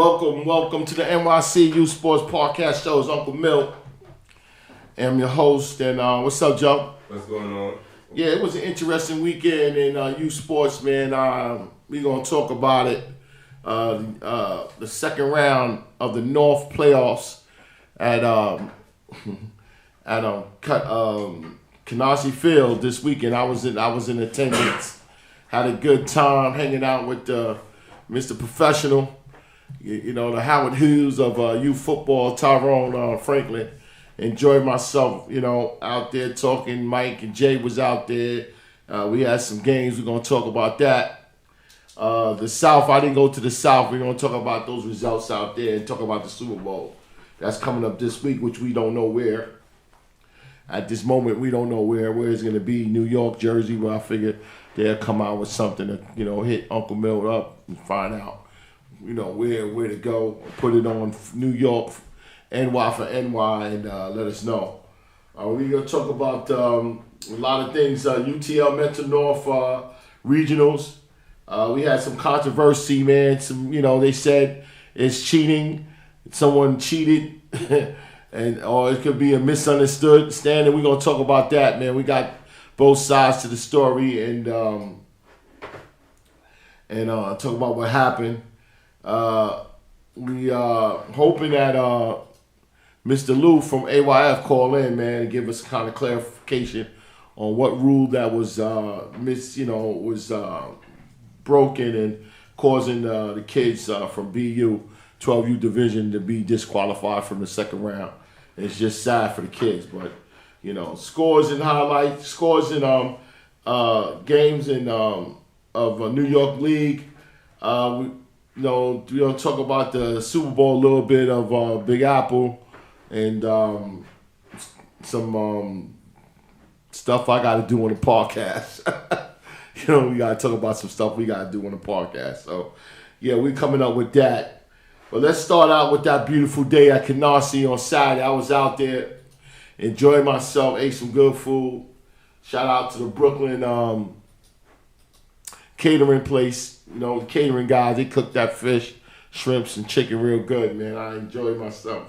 Welcome to the NYC Youth Sports Podcast Show. It's Uncle Milt. I'm your host, and what's up, Joe? What's going on? Yeah, it was an interesting weekend in youth sports, man. We're going to talk about it. The second round of the North playoffs at Canarsie Field this weekend. I was in attendance. Had a good time hanging out with Mr. Professional, the Howard Hughes of youth football, Tyrone Franklin. Enjoyed myself, out there talking. Mike and Jay was out there. We had some games. We're going to talk about that. The South, I didn't go to the South. We're going to talk about those results out there and talk about the Super Bowl. That's coming up this week, which we don't know where. At this moment, we don't know where it's going to be. New York, Jersey, where I figured they'll come out with something to, hit Uncle Milt up and find out, where to go. Put it on New York, NY for NY, and let us know. We're going to talk about a lot of things. UTL Mentor North regionals. We had some controversy, man. They said it's cheating. Someone cheated. Or it could be a misunderstanding. We're going to talk about that, man. We got both sides to the story and talk about what happened. We are hoping that Mr. Lou from AYF call in, man, and give us kind of clarification on what rule that was broken and causing the kids from BU 12U division to be disqualified from the second round. It's just sad for the kids, but scores and highlights, scores in games in of a New York League. We're gonna talk about the Super Bowl a little bit of Big Apple and some stuff I got to do on the podcast. We got to talk about some stuff we got to do on the podcast. So, yeah, we're coming up with that. But let's start out with that beautiful day at Canarsie on Saturday. I was out there, enjoyed myself, ate some good food. Shout out to the Brooklyn catering place. The catering guys, they cooked that fish, shrimps, and chicken real good, man. I enjoyed myself.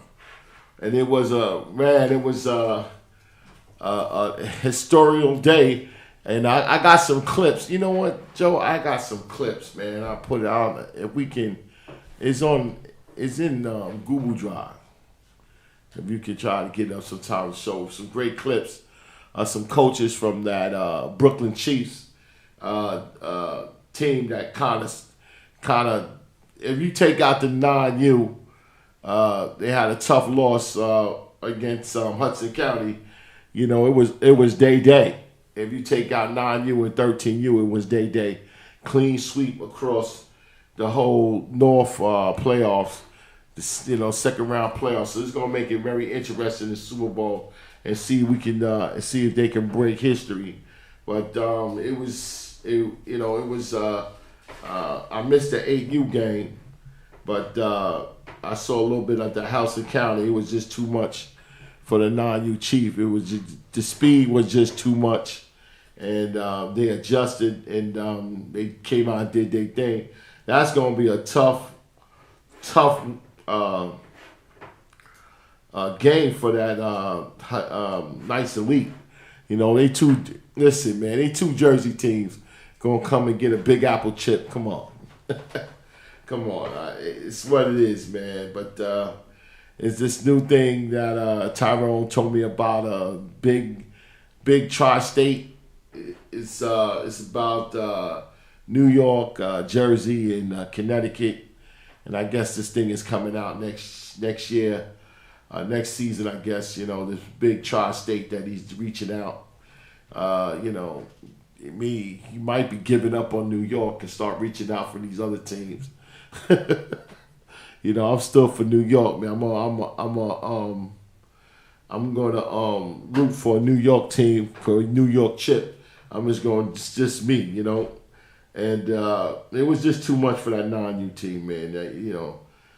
And it was a historical day. And I got some clips. You know what, Joe? I got some clips, man. I'll put it out. If we can, it's in Google Drive. If you can try to get up some time to show some great clips of some coaches from that Brooklyn Chiefs team that kind of, if you take out the non-U, they had a tough loss against Hudson County. It was day. If you take out 9U and 13U, it was day. Clean sweep across the whole North playoffs, second round playoffs. So it's gonna make it very interesting in the Super Bowl and see if we can see if they can break history. But I missed the 8U game, but I saw a little bit of the Hudson County. It was just too much for the non-U Chief. It was the speed was just too much. And they adjusted, and they came out and did their thing. That's going to be a tough game for that Knights Elite. They two Jersey teams going to come and get a Big Apple chip. Come on. Come on. It's what it is, man. But it's this new thing that Tyrone told me about, big tri-state. It's about New York, Jersey, and Connecticut, and I guess this thing is coming out next year, next season. I guess this big tri-state that he's reaching out. He might be giving up on New York and start reaching out for these other teams. I'm still for New York, man. I'm gonna root for a New York team for a New York chip. I'm just going, it's just me, And it was just too much for that non-U team, man.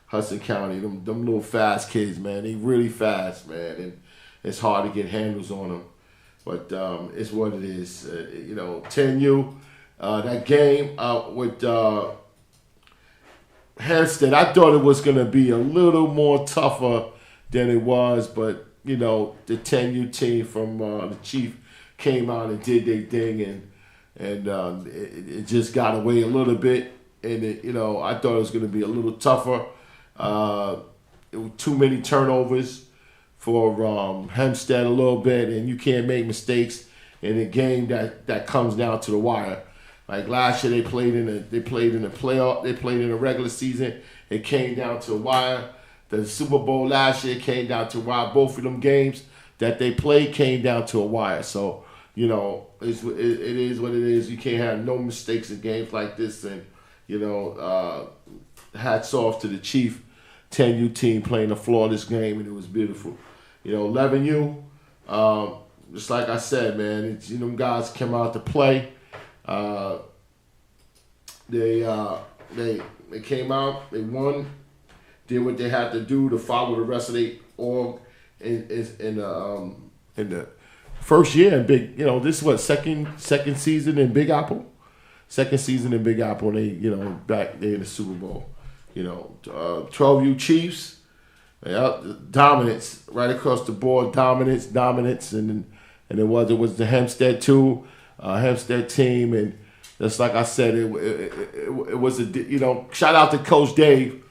Hudson County, them little fast kids, man. They really fast, man. And it's hard to get handles on them. But it's what it is. 10U, that game with Hempstead, I thought it was going to be a little more tougher than it was, but, the 10U team from the Chief came out and did their thing, and it just got away a little bit, and, I thought it was going to be a little tougher. It was too many turnovers for Hempstead a little bit, and you can't make mistakes in a game that comes down to the wire. Like last year, they played in the playoff. They played in the regular season. It came down to the wire. The Super Bowl last year came down to the wire. Both of them games that they played came down to a wire. So it is what it is. You can't have no mistakes in games like this. And hats off to the Chief 10U team playing a flawless game, and it was beautiful. 11U, just like I said, man, them guys came out to play. They came out, they won, did what they had to do to follow the rest of the org in the first year in Big. This is what second season in Big Apple, second season in Big Apple. They back there in the Super Bowl. 12U Chiefs, dominance right across the board, dominance, and it was the Hempstead too. Hempstead team, and just like I said, it was shout out to Coach Dave.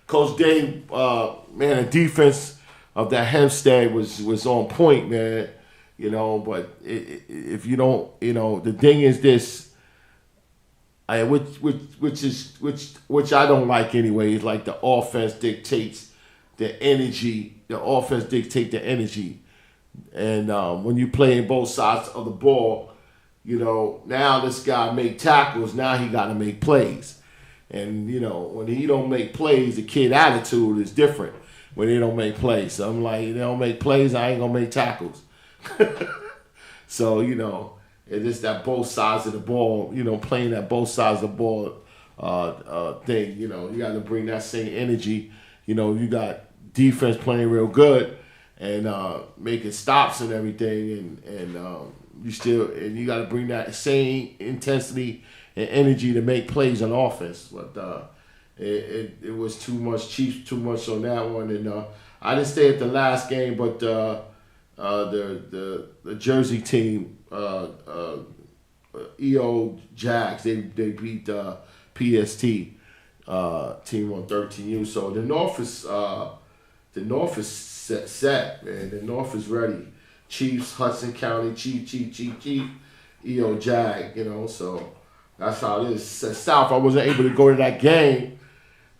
Coach Dave, man, the defense of that Hempstead was on point, man. But if you don't, the thing is this, which I don't like anyway. Is like the offense dictates the energy. The offense dictates the energy, and when you play in both sides of the ball. Now this guy make tackles. Now he got to make plays, and when he don't make plays, the kid attitude is different. When they don't make plays, so I'm like, they don't make plays, I ain't gonna make tackles. So it's just that both sides of the ball. Playing that both sides of the ball thing. You got to bring that same energy. You got defense playing real good and making stops and everything, and you got to bring that same intensity and energy to make plays on offense. But it was too much, Chiefs too much on that one. And I didn't stay at the last game, but the Jersey team, EO Jags, they beat PST team on 13U. So the North is set, man. The North is ready. Chiefs, Hudson County, Chief, EO Jag, so that's how it is. South, I wasn't able to go to that game,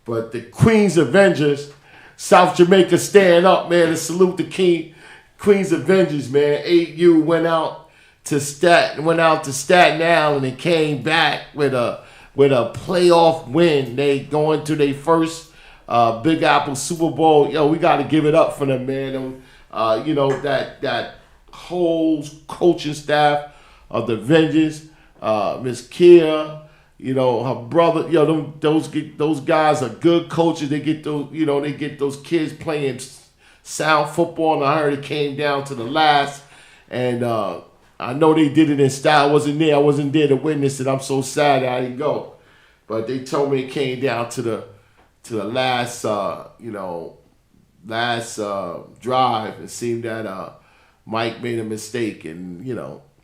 but the Queens Avengers, South Jamaica stand up, man, and salute the Queens Avengers, man. 8U went out to Staten Island and came back with a playoff win. They going to their first Big Apple Super Bowl. We got to give it up for them, man. That whole coaching staff of the Avengers, Miss Kia, her brother, those guys are good coaches. They get those kids playing sound football, and I heard it came down to the last, and I know they did it in style. I wasn't there to witness it. I'm so sad that I didn't go, but they told me it came down to the last drive. It seemed that Mike made a mistake, and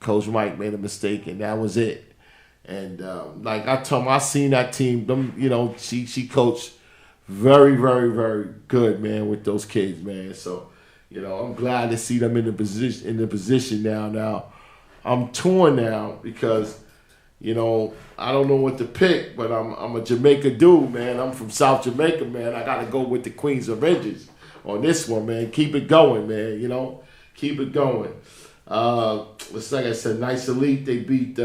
Coach Mike made a mistake, and that was it. And like I told him, I seen that team. Them, she coached very, very, very good, man, with those kids, man. So, I'm glad to see them in the position now. Now, I'm torn now because, I don't know what to pick, but I'm a Jamaica dude, man. I'm from South Jamaica, man. I gotta go with the Queens Avengers on this one, man. Keep it going, man. Keep it going. It's like I said, Nice Elite. They beat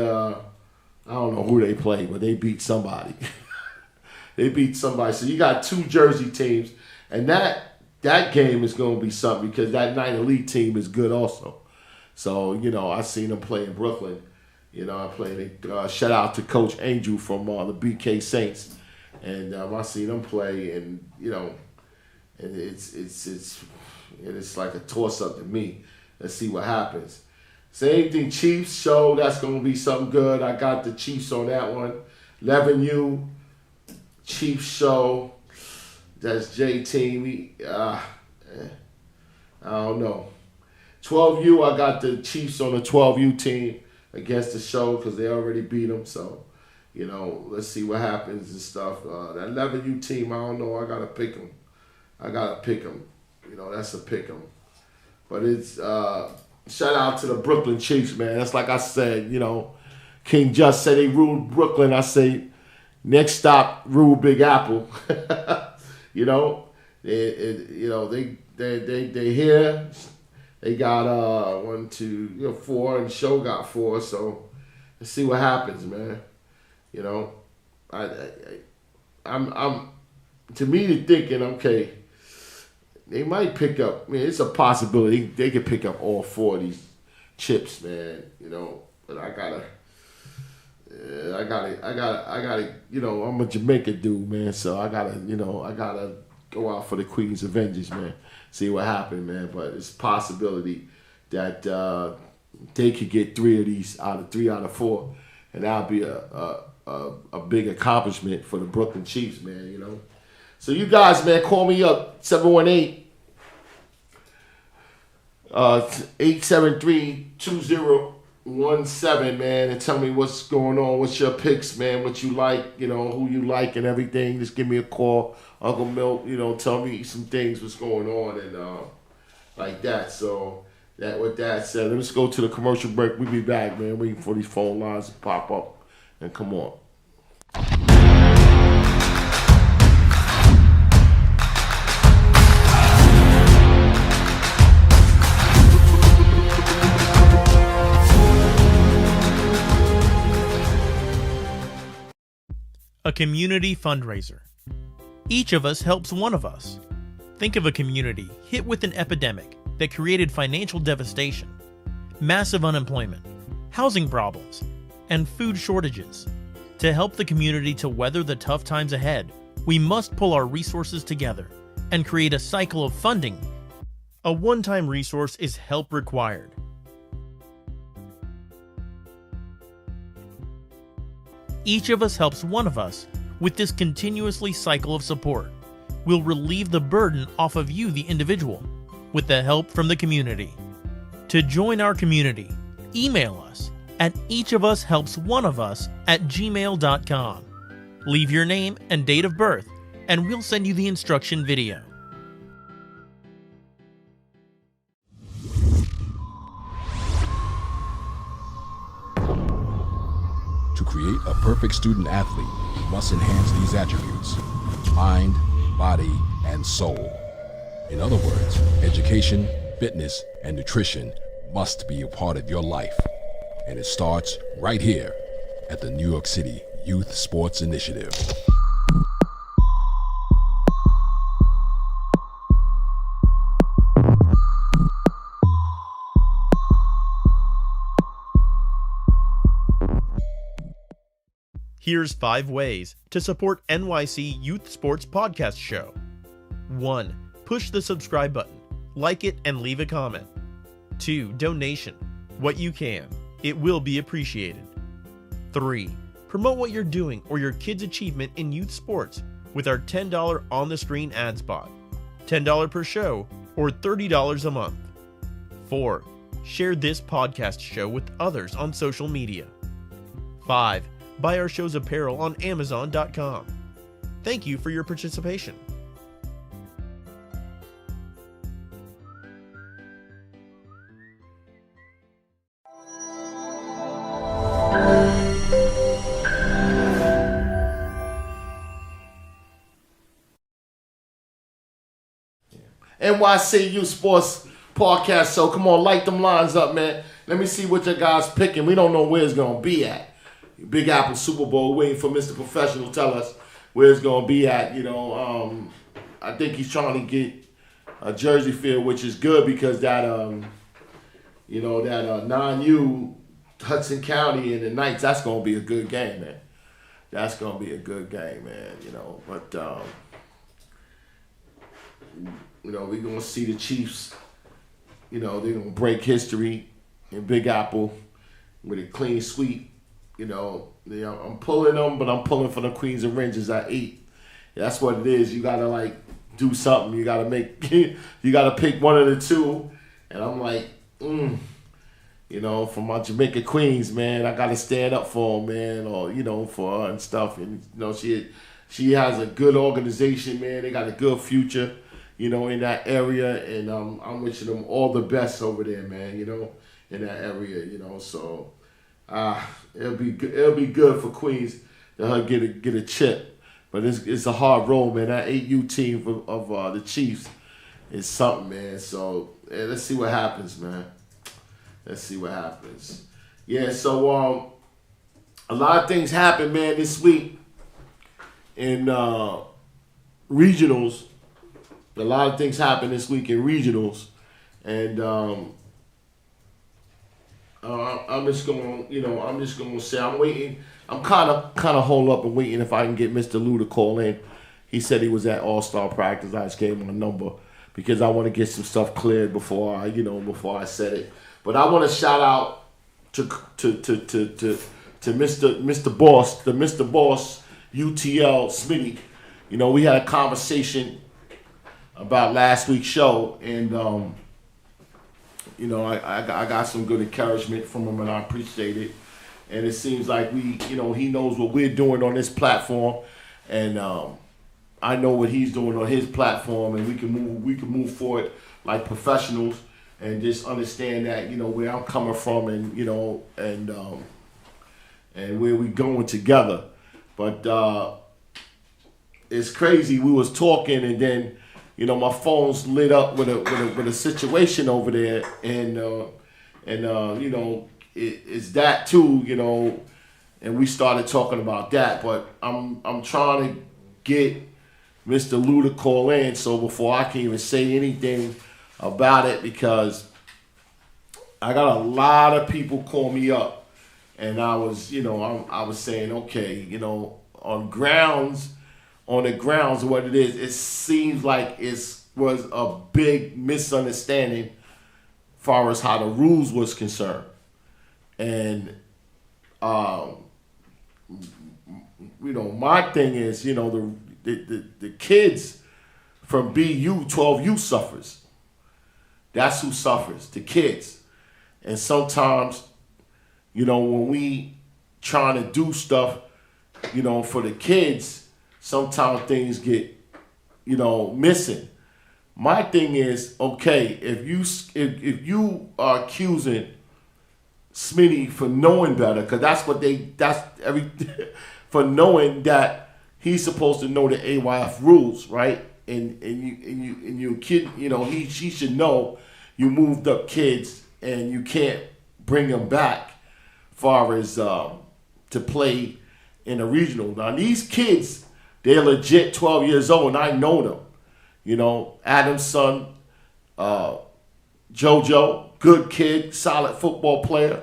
I don't know who they played, but they beat somebody. They beat somebody. So you got two Jersey teams, and that game is going to be something because that Night Elite team is good also. So I seen them play in Brooklyn. I played. Shout out to Coach Angel from the BK Saints, and I seen them play, and and it's like a toss up to me. Let's see what happens. Same thing, Chiefs show. That's going to be something good. I got the Chiefs on that one. 11U, Chiefs show. That's J team. I don't know. 12U, I got the Chiefs on the 12U team against the show because they already beat them. So, let's see what happens and stuff. That 11U team, I don't know. I got to pick them. That's a pick 'em. But it's shout out to the Brooklyn Chiefs, man. That's like I said, King Just said they ruled Brooklyn. I say next stop, rule Big Apple. They here. They got 1, 2, 4, and Show got 4. So let's see what happens, man. I'm to me the thinking, okay, they might pick up. I mean, it's a possibility they could pick up all 4 of these chips, man. But I gotta. I'm a Jamaica dude, man. So I gotta go out for the Queens Avengers, man. See what happens, man. But it's a possibility that they could get 3 of these out of 4, and that'll be a big accomplishment for the Brooklyn Chiefs, man. So you guys, man, call me up 718-873-2017, man, and tell me what's going on, what's your picks, man, what you like, who you like and everything. Just give me a call, Uncle Milt, tell me some things, what's going on, and like that. So with that said, let's go to the commercial break. We'll be back, man, waiting for these phone lines to pop up and come on. A community fundraiser. Each of us helps one of us. Think of a community hit with an epidemic that created financial devastation, massive unemployment, housing problems, and food shortages. To help the community to weather the tough times ahead, we must pull our resources together and create a cycle of funding. A one-time resource is help required. Each of us helps one of us with this continuously cycle of support. We'll relieve the burden off of you, the individual, with the help from the community. To join our community, email us at eachofushelpsoneofus@gmail.com. Leave your name and date of birth, and we'll send you the instruction video. To create a perfect student athlete, you must enhance these attributes: mind, body, and soul. In other words, education, fitness, and nutrition must be a part of your life. And it starts right here at the New York City Youth Sports Initiative. Here's 5 ways to support NYC Youth Sports Podcast Show. 1. Push the subscribe button, like it, and leave a comment. 2. Donation. What you can. It will be appreciated. 3. Promote what you're doing or your kid's achievement in youth sports with our $10 on-the-screen ad spot. $10 per show or $30 a month. 4. Share this podcast show with others on social media. 5. Buy our show's apparel on Amazon.com. Thank you for your participation. NYC Youth Sports Podcast. So come on, light them lines up, man. Let me see what your guys picking. We don't know where it's going to be at. Big Apple Super Bowl, waiting for Mr. Professional to tell us where it's going to be at. I think he's trying to get a Jersey field, which is good because that 9U Hudson County and the Knights, that's going to be a good game, man. That's going to be a good game, man, But, we're going to see the Chiefs, they're going to break history in Big Apple with a clean sweep. I'm pulling them, but I'm pulling for the Queens and Rangers at 8. that's what it is. You gotta like do something. You gotta make. You gotta pick one of the two. And I'm like, you know, for my Jamaica Queens, man, I gotta stand up for them, man, or you know, for her and stuff. And you know, she has a good organization, man. They got a good future, you know, in that area. And I'm wishing them all the best over there, man. You know, in that area, you know. So it'll be good for Queens to her get a chip. But it's a hard road, man. That 8U team of the Chiefs is something, man. So let's see what happens, man. Let's see what happens. Yeah, so a lot of things happened, man, this week in regionals. A lot of things happened this week in regionals. And I'm just gonna say I'm waiting. I'm kind of holed up and waiting if I can get Mr. Lou to call in. He said he was at All-Star practice. I just gave him a number because I want to get some stuff cleared before I said it. But I want to shout out to Mr. Boss, the Mr. Boss UTL Smitty. You know, we had a conversation about last week's show, and you know, I got some good encouragement from him, and I appreciate it. And it seems like he knows what we're doing on this platform, and I know what he's doing on his platform, and we can move forward like professionals, and just understand that, you know, where I'm coming from, and you know, and where we going together. But it's crazy. We was talking, and then, you know, my phone's lit up with a situation over there, and you know, it's that too, you know, and we started talking about that. But I'm trying to get Mr. Lou to call in, so before I can even say anything about it, because I got a lot of people call me up, and I was saying, okay, you know, on the grounds, what it is, it seems like it was a big misunderstanding as far as how the rules was concerned. And, you know, my thing is, you know, the kids from BU, 12U suffers. That's who suffers, the kids. And sometimes, you know, when we trying to do stuff, you know, for the kids, sometimes things get, you know, missing. My thing is, okay, if you are accusing Smitty for knowing better, because for knowing that he's supposed to know the AYF rules, right? And you kid, you know, he should know you moved up kids and you can't bring them back far as to play in a regional. Now these kids, they're legit 12 years old, and I know them. You know, Adam's son, JoJo, good kid, solid football player.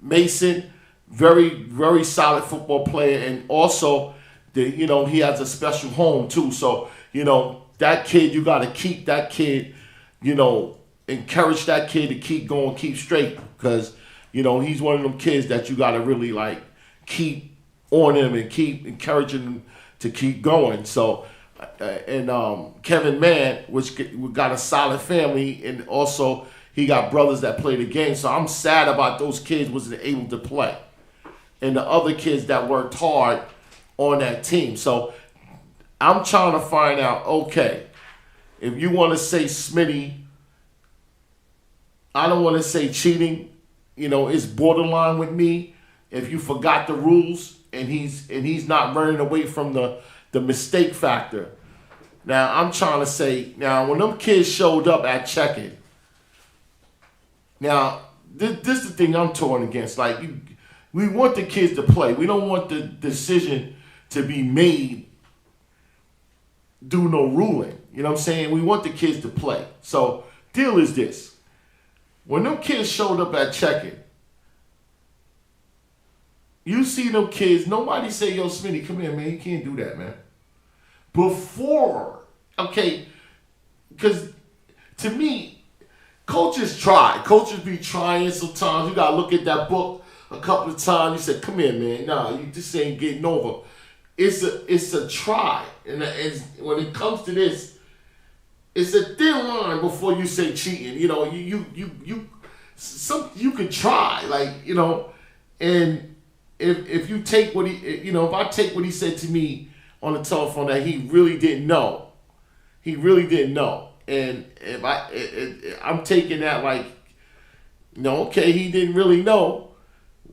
Mason, very, very solid football player, and also, you know, he has a special home too. So, you know, that kid, you got to keep that kid, you know, encourage that kid to keep going, keep straight, because, you know, he's one of them kids that you got to really like keep on him and keep encouraging him to keep going. So, and Kevin Mann, which got a solid family, and also he got brothers that play the game. So I'm sad about those kids wasn't able to play, and the other kids that worked hard on that team. So I'm trying to find out, okay, if you want to say Smitty, I don't want to say cheating. You know, it's borderline with me. If you forgot the rules and he's not running away from the mistake factor. Now I'm trying to say, now when them kids showed up at check-in, now this is the thing I'm torn against. Like, we want the kids to play. We don't want the decision to be made do no ruling. You know what I'm saying? We want the kids to play. So deal is this. When them kids showed up at check-in, you see them kids, nobody say, yo, Smitty, come here, man. You can't do that, man. Before, okay, because to me, coaches try. Coaches be trying sometimes. You got to look at that book a couple of times. You say, come here, man. Nah, you just ain't getting over. it's a try, and when it comes to this, it's a thin line before you say cheating. You know, you can try, like, you know, and if you take what he, you know, if I take what he said to me on the telephone that he really didn't know, and if I'm taking that like, no, okay, he didn't really know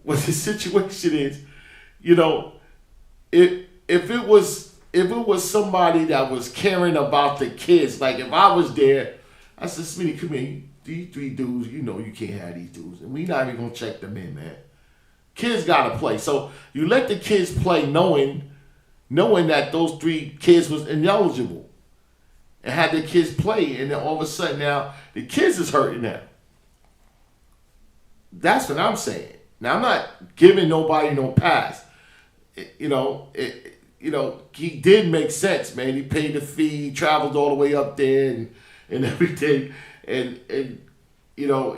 what the situation is, you know, if it was somebody that was caring about the kids, like if I was there, I said, Smitty, come in, these 3 dudes, you know you can't have these dudes, and we not even gonna check them in, man. Kids gotta play, so you let the kids play, knowing that those 3 kids was ineligible, and had the kids play, and then all of a sudden now the kids is hurting now. That's what I'm saying. Now I'm not giving nobody no pass. You know, he did make sense, man. He paid the fee, he traveled all the way up there and everything, and you know,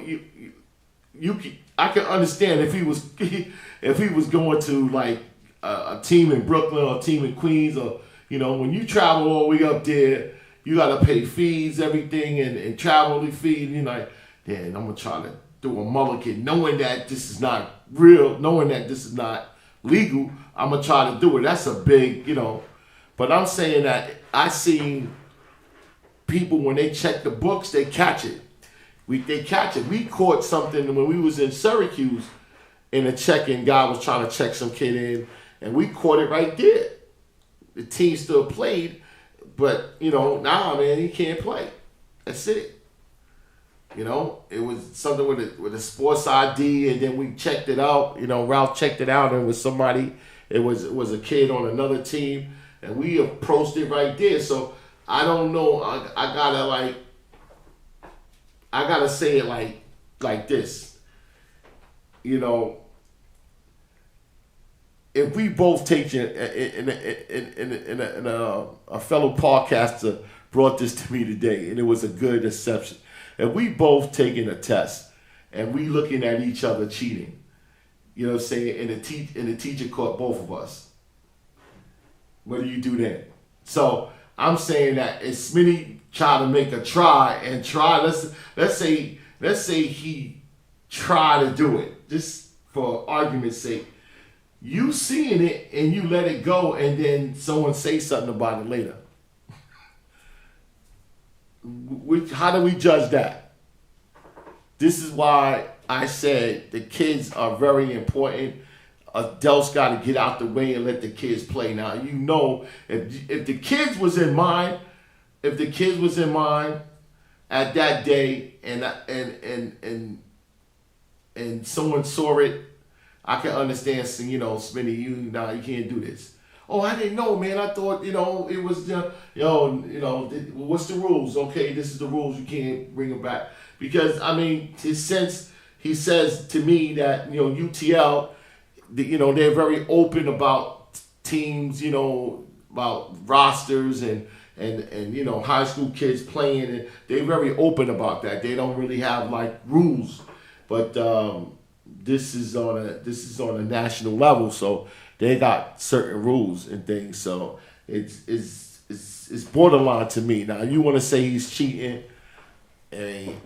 I can understand if he was going to like a team in Brooklyn or a team in Queens, or, you know, when you travel all the way up there, you gotta pay fees, everything, and travel fee, and you're like, damn, I'm gonna try to do a mulligan, knowing that this is not real, knowing that this is not legal, I'm gonna try to do it. That's a big, you know. But I'm saying that I seen people, when they check the books, they catch it. They catch it. We caught something when we was in Syracuse, and a check-in guy was trying to check some kid in, and we caught it right there. The team still played, but, you know, nah, man, he can't play. That's it. You know, it was something with a sports ID, and then we checked it out. You know, Ralph checked it out, and it was somebody. It was a kid on another team, and we approached it right there. So I don't know. I gotta say it like this. You know, if we both take it, and a fellow podcaster brought this to me today, and it was a good exception. If we both taking a test and we looking at each other cheating, you know what I'm saying, and the teacher caught both of us, what do you do then? So I'm saying that if Smitty try to make a try, let's say he try to do it, just for argument's sake, you seeing it and you let it go, and then someone say something about it later. How do we judge that? This is why I said the kids are very important. Adults got to get out the way and let the kids play. Now, you know, if the kids was in mind, at that day, and someone saw it, I can understand saying, you know, Smitty, you can't do this. Oh, I didn't know, man. I thought, you know, it was, what's the rules? Okay, this is the rules. You can't bring them back. Because, I mean, he says to me that, you know, UTL, you know, they're very open about teams, you know, about rosters and you know, high school kids playing. And they're very open about that. They don't really have, like, rules. But this is on a national level, so they got certain rules and things, so it's borderline to me. Now, you want to say he's cheating, and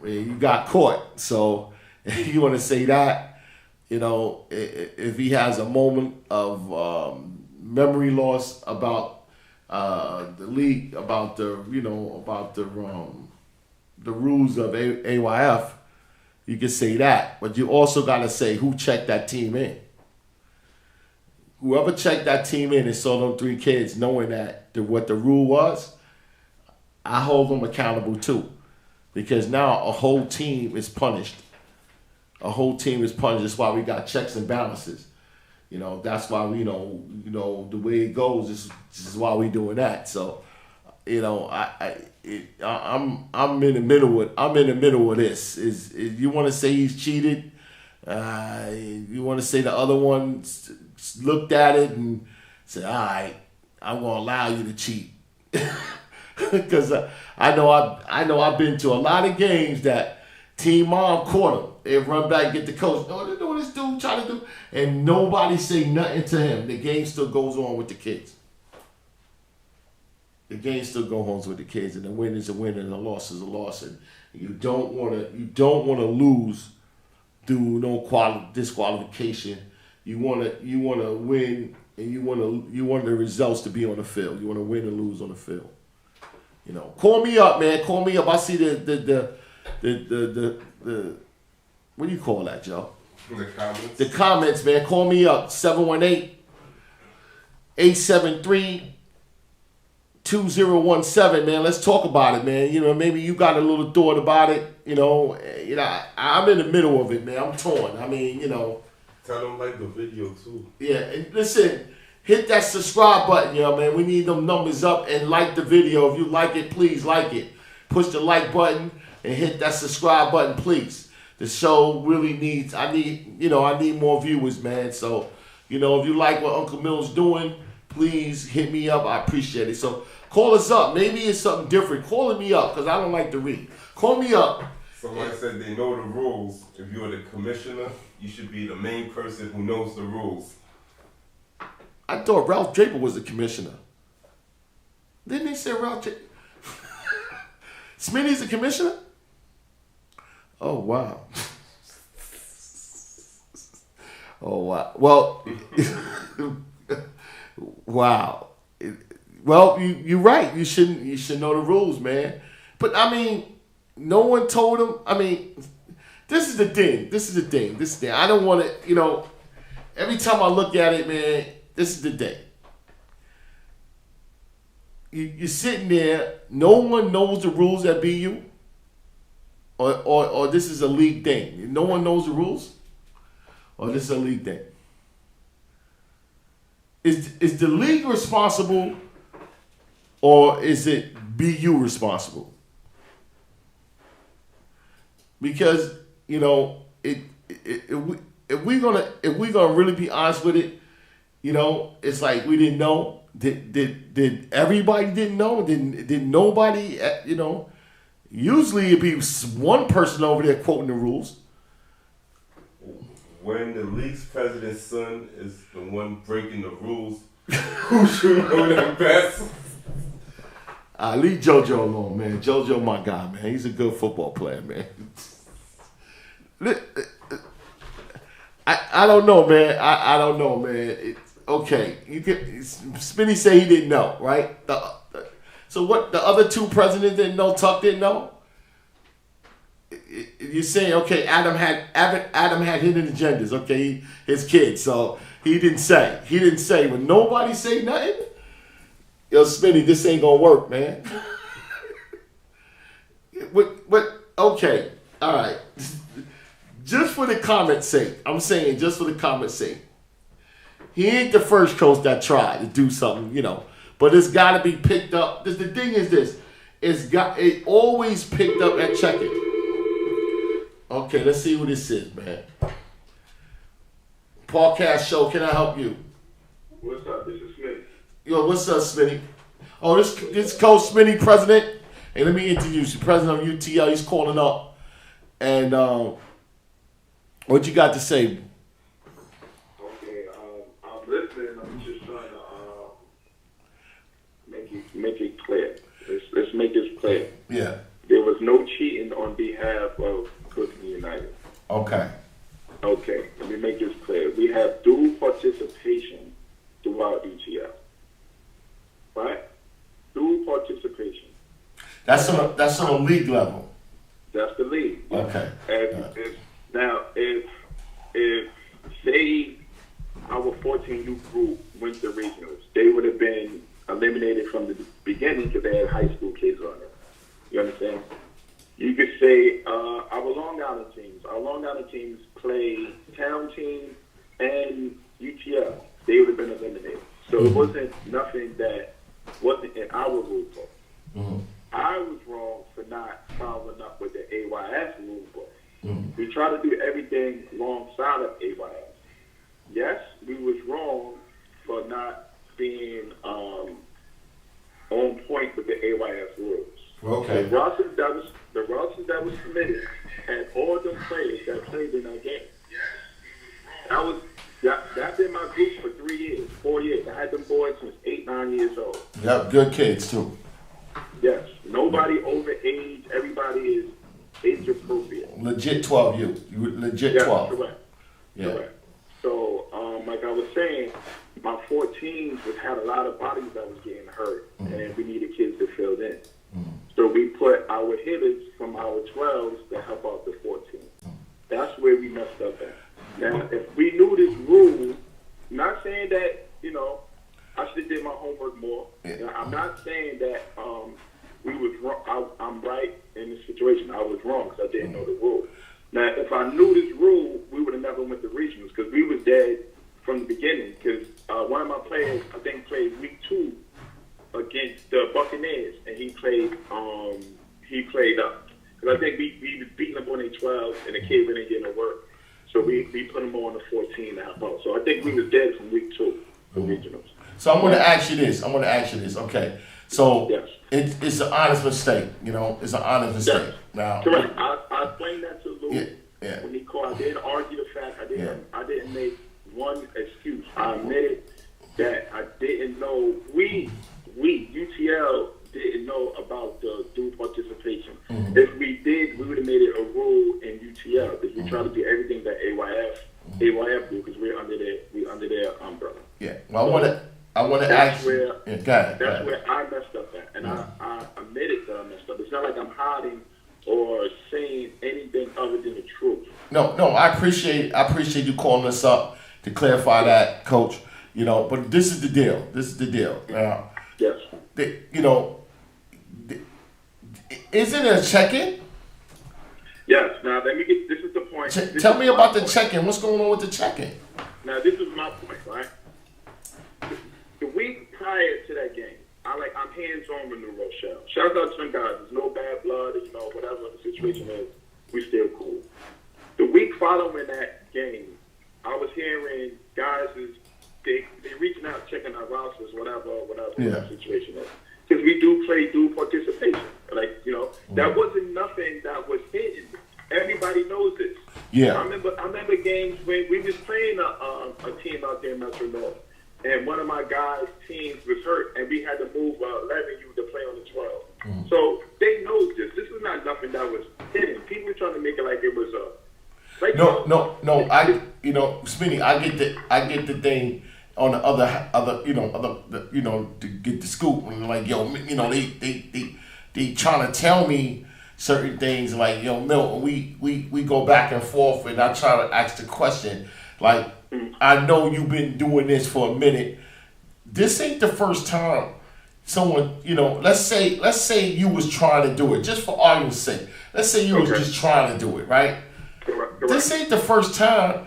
you got caught. So you want to say that, you know, if he has a moment of memory loss about the league, about the rules of AYF. You can say that, but you also got to say who checked that team in. Whoever checked that team in and saw them 3 kids knowing what the rule was, I hold them accountable too. Because now a whole team is punished. That's why we got checks and balances. You know, that's why we, you know the way it goes, this is why we doing that. So, you know, I'm in the middle of this. Is you want to say he's cheated? You want to say the other one looked at it and said, "All right, I'm gonna allow you to cheat," because I know I've been to a lot of games that Team mom caught him. They run back, get the coach. No, they know what this dude trying to do. And nobody say nothing to him. The game still goes on with the kids. The game still goes on with the kids, and the win is a win, and the loss is a loss. And you don't want to lose through no disqualification. You want to win, and you want the results to be on the field. You want to win and lose on the field. You know, call me up, man. Call me up. I see the what do you call that, Joe? The comments. The comments, man. Call me up. 718-873-2017, man. Let's talk about it, man. You know, maybe you got a little thought about it. You know, I'm in the middle of it, man. I'm torn. I mean, you know. Tell them like the video too. Yeah, and listen, hit that subscribe button, you know, man. We need them numbers up, and like the video. If you like it, please like it. Push the like button and hit that subscribe button, please. The show really needs. I need more viewers, man. So, you know, if you like what Uncle Mill's doing, please hit me up. I appreciate it. So call us up. Maybe it's something different. Calling me up because I don't like to read. Call me up. Somebody said they know the rules. If you're the commissioner, you should be the main person who knows the rules. I thought Ralph Draper was the commissioner. Didn't they say Ralph Draper? Smitty's the commissioner? Oh, wow. Oh, wow. Well, wow. Well, you're right. You should know the rules, man. But, I mean, no one told him. I mean, this is the thing. I don't want to, you know, every time I look at it, man, this is the thing. You're sitting there, no one knows the rules at BU, or this is a league thing. No one knows the rules, or this is a league thing. Is the league responsible, or is it BU responsible? Because, you know, if we're gonna really be honest with it, you know, it's like we didn't know. Did everybody didn't know? Did nobody? You know, usually it'd be one person over there quoting the rules. When the league's president's son is the one breaking the rules, who should know them best? Leave JoJo alone, man. JoJo, my guy, man. He's a good football player, man. I don't know, man. I don't know, man. Okay, Smitty say he didn't know, right? So what? The other two presidents didn't know. Tuck didn't know. You're saying, okay, Adam had hidden agendas. Okay, his kids. So he didn't say. When nobody say nothing. Yo, Smitty, this ain't gonna work, man. What? Okay, all right. Just for the comment's sake, I'm saying just for the comment's sake. He ain't the first coach that tried to do something, you know. But it's got to be picked up. The thing is this. It always picked up at check-in. Okay, let's see who this is, man. Podcast show, can I help you? What's up? This is Smitty. Yo, what's up, Smitty? Oh, this Coach Smitty, president. Hey, let me introduce you. President of UTL. He's calling up. And what you got to say? Okay, I'm listening. I'm just trying to make it clear. Let's make this clear. Yeah. There was no cheating on behalf of Cooking United. Okay. Okay, let me make this clear. We have dual participation throughout UTL. Right? Dual participation. That's on a league level. That's the league. Okay. If say our 14 youth group went to regionals, they would have been eliminated from the beginning because they had high school kids on it. You understand? You could say our Long Island teams. Our Long Island teams play town teams and UTL. They would have been eliminated. So it wasn't nothing that wasn't in our rule book. Mm-hmm. I was wrong for not following up with the AYS rule book. Mm-hmm. We try to do everything alongside of AYS. Yes, we was wrong for not being on point with the AYS rules. Okay. So Russell Douglas, the rosters that was submitted had all them players that played in that game. That's been my group for 3 years, 4 years. I had them boys since 8, 9 years old. Yep, good kids too. Yes, nobody over age. Everybody is age appropriate. Legit 12 you legit 12. Correct. Yeah. Correct. So, like I was saying, my 14s had a lot of bodies that was getting hurt, and we needed kids to fill in. So we put our hitters from our 12s to help out the 14. That's where we messed up at. Now, if we knew this rule, not saying that, I should have did my homework more. Yeah. I'm not saying that we was wrong. I'm right in this situation. I was wrong because I didn't know the rule. Now, if I knew this rule, we would have never went to regionals because we was dead from the beginning. Because one of my players, I think, played week 2 against the Buccaneers, and he played up. Because I think we was beating up on their 12s, and the kid didn't get no work. So we put him on the 14 to help out. So I think we was dead from week 2 for regionals. So I'm going to ask you this. Okay. So Yes. it's an honest mistake. It's an honest mistake. Yes. Now, Correct. I explained that to Lou Yeah. when he called. I didn't argue the fact. I didn't make one excuse. I admitted that I didn't know. We UTL didn't know about the dual participation. If we did, we would have made it a rule in UTL because we try to do everything that AYF do because we're under their umbrella. Yeah. Well, I want to ask you. That's where I messed up at, and I admitted that I messed up. It's not like I'm hiding or saying anything other than the truth. No, I appreciate you calling us up to clarify that, Coach. But this is the deal. Now, Yes. Is it a check-in? Yes. Now let me get. This is the point. Tell me about the check-in. What's going on with the check-in? Now this is my point, right? The week prior to that game, I'm hands-on with New Rochelle. Shout out to them guys. There's no bad blood, whatever the situation is, we still cool. The week following that game, I was hearing guys they reaching out, checking our rosters, whatever the situation is. Because we do play dual participation. That wasn't nothing that was hidden. Everybody knows this. Yeah. I remember games when we was playing a team out there in Metro North, and one of my guys' teams was hurt, and we had to move 11U to play on the 12. So they know this. This is not nothing that was hidden. People were trying to make it like it was a. No. Smitty, I get the thing on the other, to get the scoop. And they trying to tell me certain things like, Milton, we go back and forth, and I try to ask the question, like, I know you've been doing this for a minute. This ain't the first time someone, let's say you was trying to do it, just for argument's sake. Let's say you was just trying to do it, right? Correct. This ain't the first time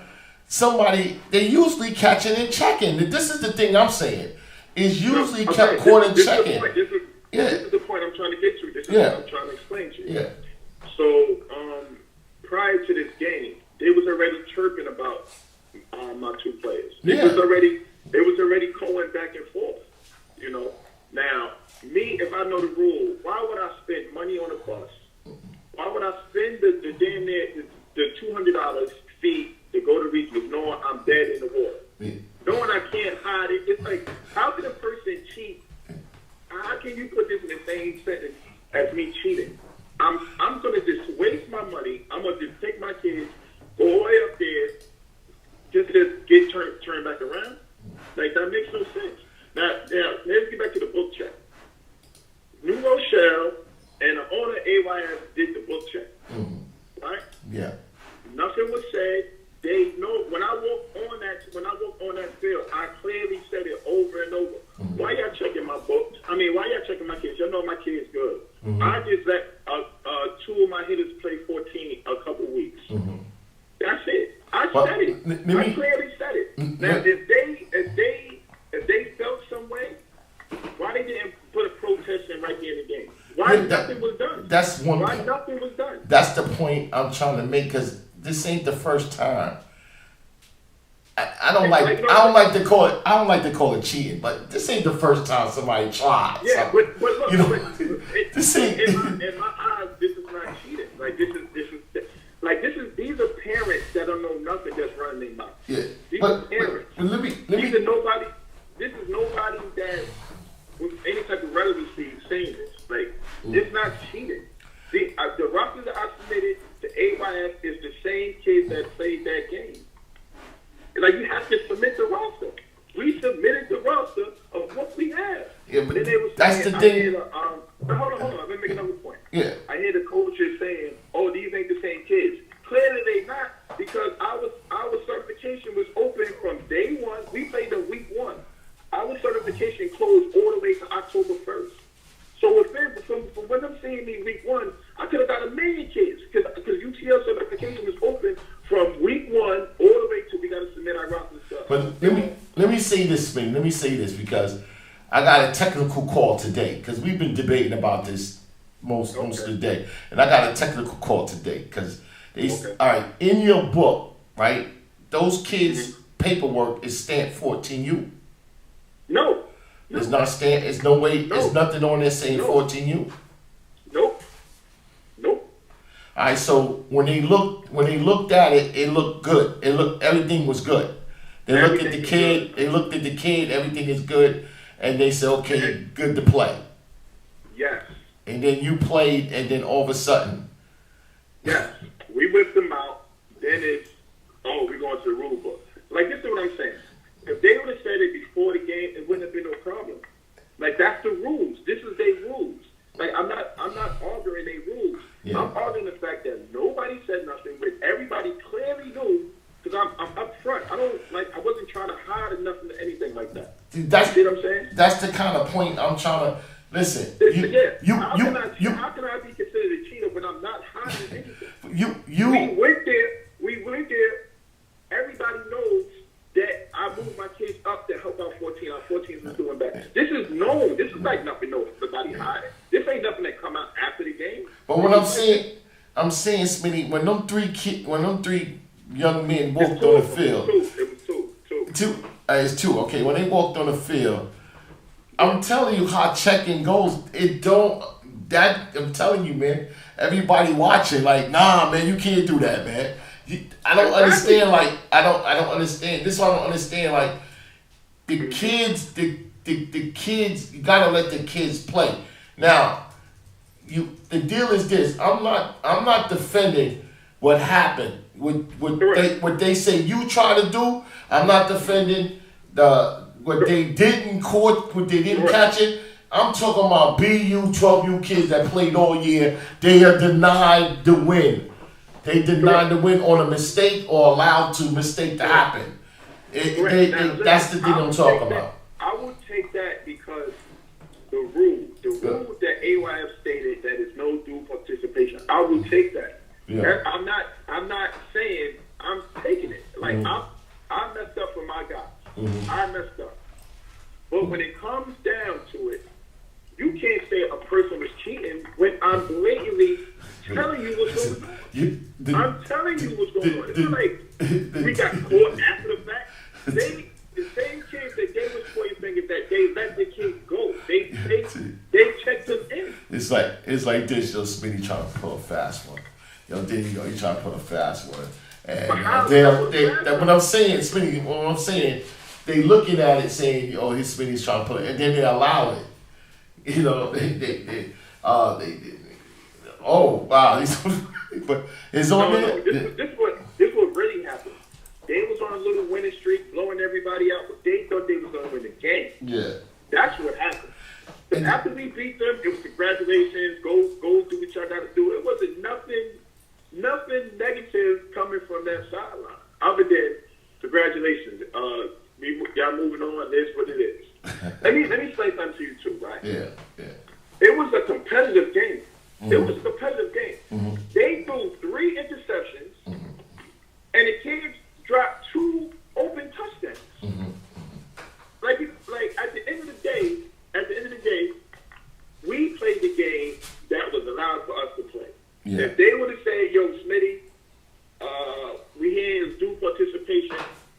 they usually catching and checking. This is the thing I'm saying. Is usually caught and checking. This is the point I'm trying to get to. This is what I'm trying to explain to you. Yeah. So, prior to this game, they was already chirping about my 2 players. They was already going back and forth. Now, me, if I know the rule, why would I spend money on a bus? Why would I spend the damn near the $200 fee to go to regionals knowing I'm dead in the water? Yeah. Knowing I can't hide it. It's like, how can a person cheat? How can you put this in the same sentence as me cheating? I'm gonna just waste my money. I'm gonna just take my kids, go all the way up there, just to get turned back around. Like, that makes no sense. Now let's get back to the book check. New Rochelle and the owner AYS did the book check, right? Yeah. Nothing was said. They know when I walk on that field, I clearly said it over and over. Why y'all checking my books? Why y'all checking my kids? Y'all know my kids good. I just let 2 of my hitters play 14 a couple weeks. That's it. I said it. I clearly said it. Now, if they felt some way, why they didn't put a protest in right there in the game? Why nothing was done? That's one. Why nothing was done? That's the point I'm trying to make, because this ain't the first time. I don't like to call it cheating, but this ain't the first time somebody tried. Yeah, but look, this ain't. In my eyes, this is not Like these are parents that don't know nothing that's running their mouth. Yeah. These are parents. But let me. This is nobody that with any type of relevancy saying this. Like, it's not cheating. The roster that I submitted to AYF is the same kids that played that game. Like, you have to submit the roster. We submitted the roster of what we have. Yeah, but then they were that's saying, the thing. Hold on. Let me make another point. Yeah. I hear the coaches saying, "Oh, these ain't the same kids." Clearly, they not, because our certification was open from day one. We played in week 1. Our certification closed all the way to October 1st. So from when I'm seeing me week 1, I could have got a million kids because UTL certification was open from week 1 all the way to we got to submit our roster stuff. But let me say this, man. Let me say this because I got a technical call today because we've been debating about this most of the day, and I got a technical call today because all right, in your book, right? Those kids' paperwork is stamped 14U. No. It's not stamped. It's no way. No. There's nothing on there saying 14U. Nope. All right. So when they looked at it, it looked good. Everything was good. They looked at the kid. Everything is good, and they said, okay, good to play. Yes. And then you played, and then all of a sudden. Yes. We whipped them out. Then it's, we're going to the rule book. Like, this is what I'm saying. If they would have said it before the game, it wouldn't have been no problem. Like, that's the rules. This is their rules. Like, I'm not arguing their rules. Yeah. I'm arguing the fact that nobody said nothing, but everybody clearly knew, because I'm up front. I wasn't trying to hide or nothing or anything like that. You see what I'm saying? That's the kind of point I'm trying to listen. How can I be considered a cheater when I'm not hiding anything? We went there. Everybody knows that I moved my kids up to help out 14. Our 14 was doing better. This is known. This is like nothing nobody hiding. This ain't nothing that come out after the game. But what I'm saying, Smitty, when them three young men walked on the field. It was two. It's two. Okay, when they walked on the field, I'm telling you how checking goes. I'm telling you, man. Everybody watching, like, nah, man, you can't do that, man. I don't understand. Like, I don't understand. This is why I don't understand. Like, the kids, the kids. You gotta let the kids play. Now, the deal is this. I'm not defending what happened. What they say you try to do. I'm not defending what they didn't court. What they didn't catch it. I'm talking about BU 12U kids that played all year. They are denied the win. They denied the win on a mistake or allowed to mistake to happen. That's the thing I'm talking about. I would take that because the rule that AYF stated that is no due participation. I would take that. Yeah. I'm not saying I'm taking it. Like, I messed up for my guys. Mm-hmm. I messed up. But when it comes down to it, you can't say a person was cheating when I'm blatantly telling you what's going on. I'm telling you what's going on. It's not like we got caught after the fact. The same kids that gave us pointing fingers, that they let the kids go. They checked them in. It's like this. Yo, Smitty trying to pull a fast one. Yo, there you go. You trying to pull a fast one. And what I'm saying, Smitty, they looking at it saying, oh, his Smitty's trying to pull it, and then they allow it. You know, oh wow, but it's on there. This what really happened. They was on a little winning streak, blowing everybody out, but they thought they was going to win the game. Yeah, that's what happened. But after we beat them, it was congratulations, go do what y'all got to do. It wasn't nothing negative coming from that sideline, other than congratulations. Y'all moving on. This what it is. Let me explain something to you too, right? Yeah. It was a competitive game. Mm-hmm. It was a competitive game. Mm-hmm. They threw 3 interceptions, and the kids dropped 2 open touchdowns. Mm-hmm. Like at the end of the day, we played the game that was allowed for us to play. Yeah. If they would have said, "Yo, Smitty, we here is due participation,"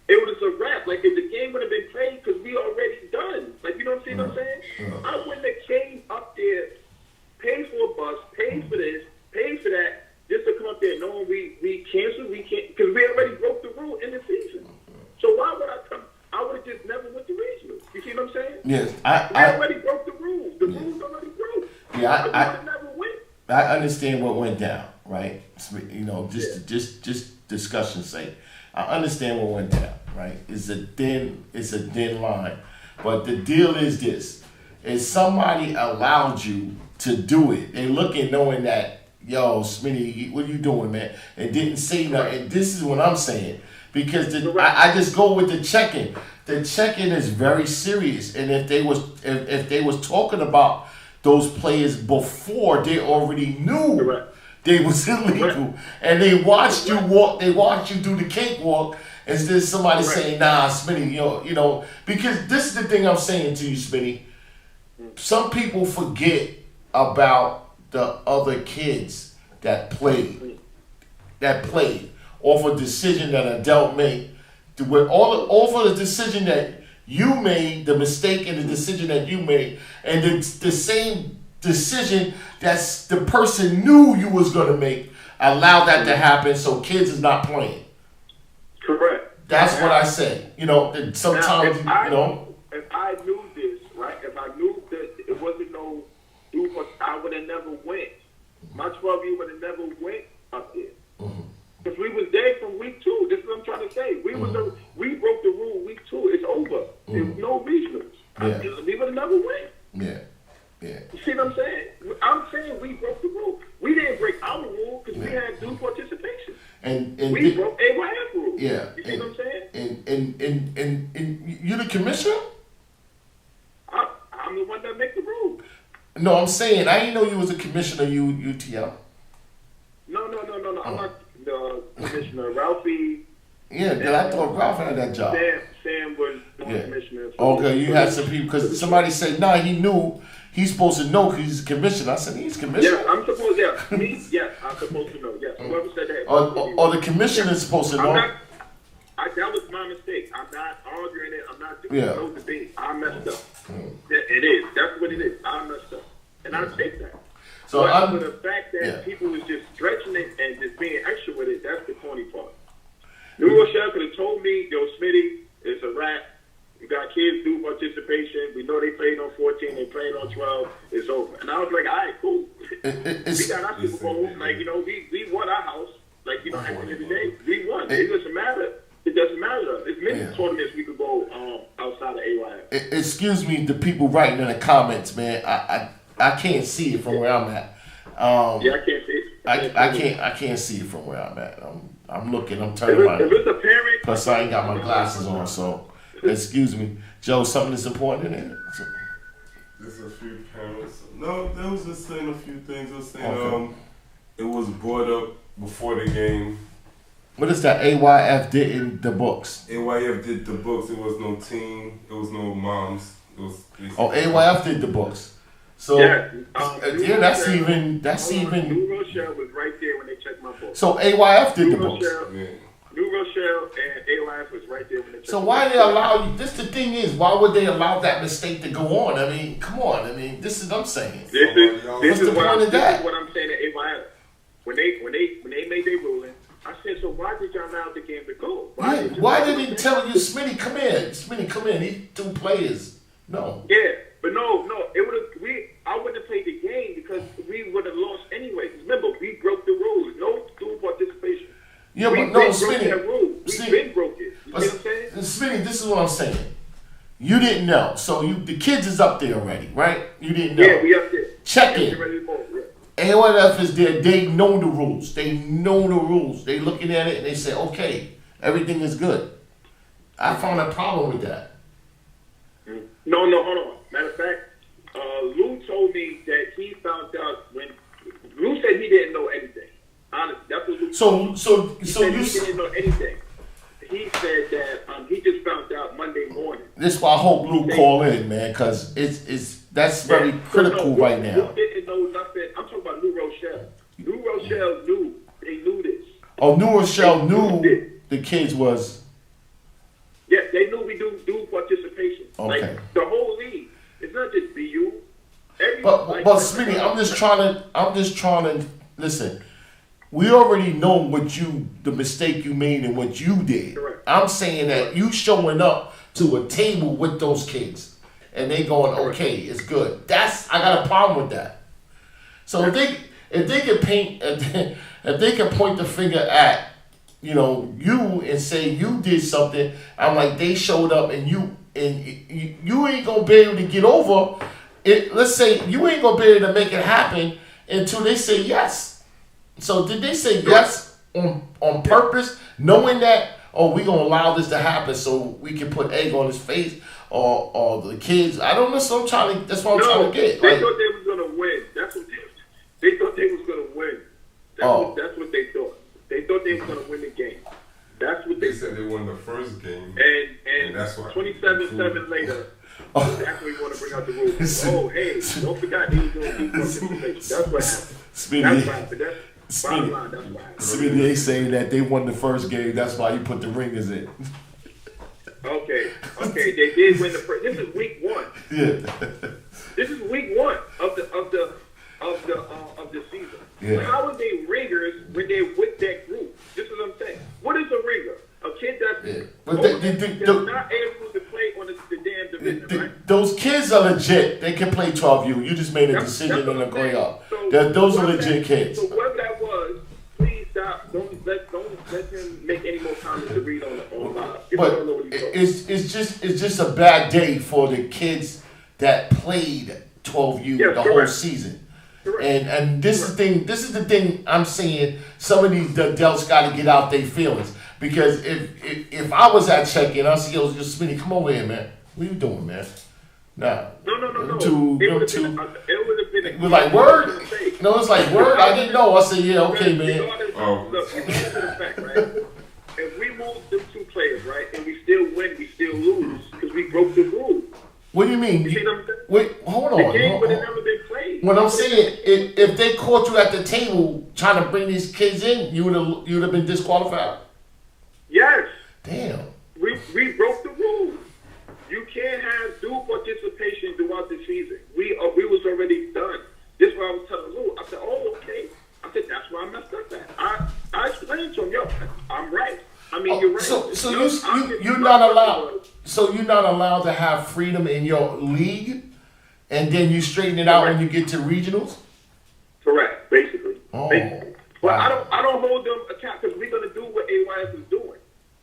it was a wrap. Like, if the game would have been played, because we already done. Like, you know what I'm saying? I wouldn't have came up there, paid for a bus, paid for this, paid for that, there knowing we canceled, we can't, because we already broke the rule in the season. So why would I come? I would have just never went to regionals. You see what I'm saying? Yes, we already broke the rules. The rules already broke. Yeah, I never went. I understand what went down, right? You know, just discussion's sake. I understand what went down, right? It's a thin line. But the deal is this. If somebody allowed you to do it, they looking knowing that, yo, Smitty, what you doing, man? And didn't say nothing. And this is what I'm saying. Because I just go with the check-in. The check-in is very serious. And if they was talking about those players before, they already knew they was illegal. And they watched you walk, they watched you do the cakewalk instead of somebody saying, nah, Smitty, you know, because this is the thing I'm saying to you, Smitty. Some people forget about the other kids that played off a decision that an adult made. With all for the decision that you made, the mistake in the decision that you made, and the same decision that the person knew you was going to make, allow that to happen so kids is not playing. Correct. That's what I say. You know, sometimes, now, you know. If I knew this, right, if I knew that it wasn't no group, I would have never went. My 12-year would have never went up there. Because we was there from week 2. This is what I'm trying to say. We broke the rule week 2. It's over. There's no regionals. Yeah. We would have never went. Yeah. Yeah. You see what I'm saying? I'm saying we broke the rule. We didn't break our rule because we had due participation. And we broke AYF rule. Yeah. You see what I'm saying? And you the commissioner? I'm the one that make the rule. No, I'm saying I didn't know you was a commissioner. UTL. No. I'm not the commissioner. Ralphie. Yeah, because I thought Ralph had that job. Sam was the commissioner. Okay, you had some people because somebody said, nah, he knew. He's supposed to know because he's a commissioner. I said, he's commissioner. Yeah, I'm supposed to. Yes, I'm supposed to know. Yes, whoever said that. Or the commissioner is supposed to know. That was my mistake. I'm not arguing it. I'm not doing no debate. I messed up. It is. That's what it is. I messed up, and I take that. So but the fact that people was just stretching it and just being extra with it, that's the corny part. New Rochelle could have told me, yo, Smitty, it's a wrap. You got kids do participation. We know they played on 14. They played on 12. It's over. And I was like, all right, cool. We got our Super Bowl. Like, you know, we won our house. Like, you know, at the end of the day, we won. It doesn't matter. It doesn't matter. There's many tournaments we could go outside of AYF. Excuse me, the people writing in the comments, man. I can't see it from where I'm at. I can't see it. I can't see it from where I'm at. I'm looking. I'm turning my. If it's a parent, plus I ain't got my glasses on, so excuse me, Joe. Something that's important in it. There's a few parents. No, they was just saying a few things. They was saying it was brought up before the game. What is that? AYF did in the books. AYF did the books. It was no team. It was no moms. It was. AYF did the books. So that's even. New Rochelle was right there when they checked my book. So AYF did the books. New Rochelle and AYF was right there when they checked. So why they allow you? This the thing is, why would they allow that mistake to go on? I mean, come on. I mean, this is what I'm saying. This is what I'm saying to AYF. When they made their ruling, I said, so why did y'all allow the game to go? Why did he tell you, Smitty, come in? Smitty, come in. These 2 players. No. Yeah, but no. It would have. I wouldn't have played the game because we would have lost anyway. Remember, we broke the rules. No dual participation. Yeah, but no, Smitty. Smitty. We broke it. You see what I'm saying? Smitty, this is what I'm saying. You didn't know, so the kids is up there already, right? You didn't know. Yeah, we up there. Check in. AYF is there. They know the rules. They looking at it and they say, okay, everything is good. I found a problem with that. No, hold on. Matter of fact, Lou told me that he found out when Lou said he didn't know anything. Honestly, that's what Lou told me. He didn't know anything. He said that he just found out Monday morning. This is why I hope Lou call in, man, because that's very critical right now. Lou didn't know nothing. I'm talking about New Rochelle. New Rochelle knew. They knew this. Oh, New Rochelle knew the kids was. Yeah, they knew we do participation. Okay. Like the whole league. It's not just BU. But Smitty, I'm just trying to listen. we already know the mistake you made and what you did. Correct. I'm saying that you showing up to a table with those kids and they going, okay, it's good. I got a problem with that. So if they can point the finger at, you and say you did something, I'm like, they showed up and you ain't gonna be able to get over it. Let's say you ain't gonna be able to make it happen until they say yes. So did they say yes on purpose, knowing that, we're gonna allow this to happen so we can put egg on his face or the kids? I don't know. So that's what I'm trying to get. They thought they was gonna win. That's what they thought they was gonna win. That's what they thought. They thought they was gonna win the game. That's what They said they won the first game. And that's why 27-7 later, that's when we want to bring out the rules. Hey, don't forget they was doing deep participation. That's what happened. That's what happened. That's bottom line. That's what happened. Smitty, they saying that they won the first game. That's why you put the ringers in. Okay, they did win the first. This is week 1. Yeah. This is week 1 of the season. Yeah. How are they ringers when they're with that group? This is what I'm saying. What is a ringer? A kid that's not able to play on the damn division, right? Those kids are legit. They can play 12U. You just made a decision on them growing up. Those are legit kids. So whatever that was, please stop. Don't let him make any more comments to read on live. But it's just a bad day for the kids that played 12U the whole season. And this is the thing I'm saying. Some of these adults got to get out their feelings, because if I was at check-in, I'd say, yo, Smitty, come over here, man. What are you doing, man? Nah. No. It would have been. We're like, word? No, it's like, word? I didn't know. I said, yeah, okay, man. Look, you know the fact, right? If we move them 2 players, right, and we still win, we still lose because we broke the rule. What do you mean? You see what I'm saying? Wait, hold on. The game would have never been played. What I'm saying, if they caught you at the table trying to bring these kids in, you would have been disqualified. Yes. Damn. We broke the rules. You can't have dual participation throughout the season. We was already done. This is what I was telling Lou. I said, okay. I said, that's where I messed up at. I explained to him, yo, I'm right. I mean, you're right. So you're not allowed. So you're not allowed to have freedom in your league, and then you straighten it out when you get to regionals. Correct, basically. Basically. But I don't hold them account, because we're gonna do what AYS is doing.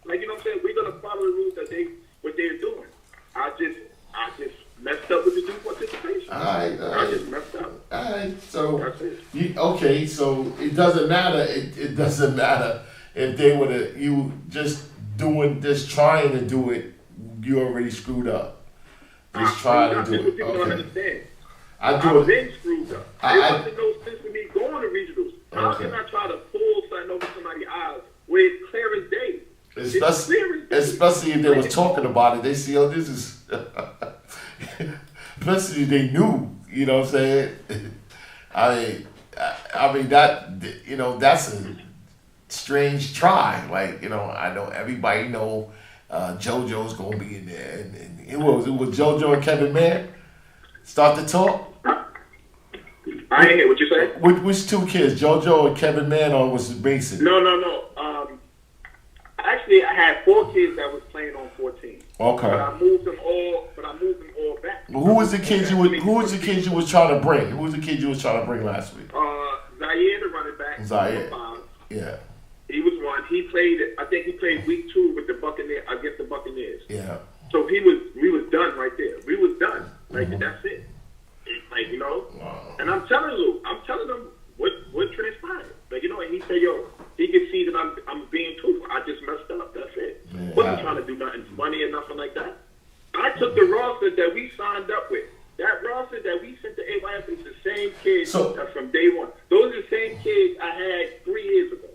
Like, you know what I'm saying? We're gonna follow the rules that what they're doing. I just messed up with the due participation. All right. I just messed up. All right. So that's it. So it doesn't matter. It doesn't matter if they would have you just trying to do it. You already screwed up. Just trying to do it. People don't understand. I've been screwed up. There wasn't no sense for me going to regionals. How can I try to pull something over somebody's eyes where it's clear as day? Especially if they was talking about it, they see, oh, this is. Especially they knew, you know what I'm saying. I mean that, that's a strange try. Like, I know everybody know JoJo's gonna be in there, and it was JoJo and Kevin Mann start to talk. I ain't hear what you said. Which 2 kids, JoJo and Kevin Mann, or was it Mason? No. Actually, I had 4 kids that was playing on 14. Okay. But I moved them all back. Well, who was the kids you was trying to bring? Who was the kid you was trying to bring last week? Zaire, the running back. Zaire. Yeah. He was one. I think he played week 2 with the Buccaneers against the Buccaneers. Yeah. So we was done right there. We was done. Like, that's it. Like, Wow. And I'm telling them what transpired. Like, and he said, yo, he can see that I'm being truthful. I just messed up. That's it. Yeah. Wasn't trying to do nothing funny or nothing like that. I took the roster that we signed up with. That roster that we sent to AYF is the same kids that's from day one. Those are the same kids I had 3 years ago.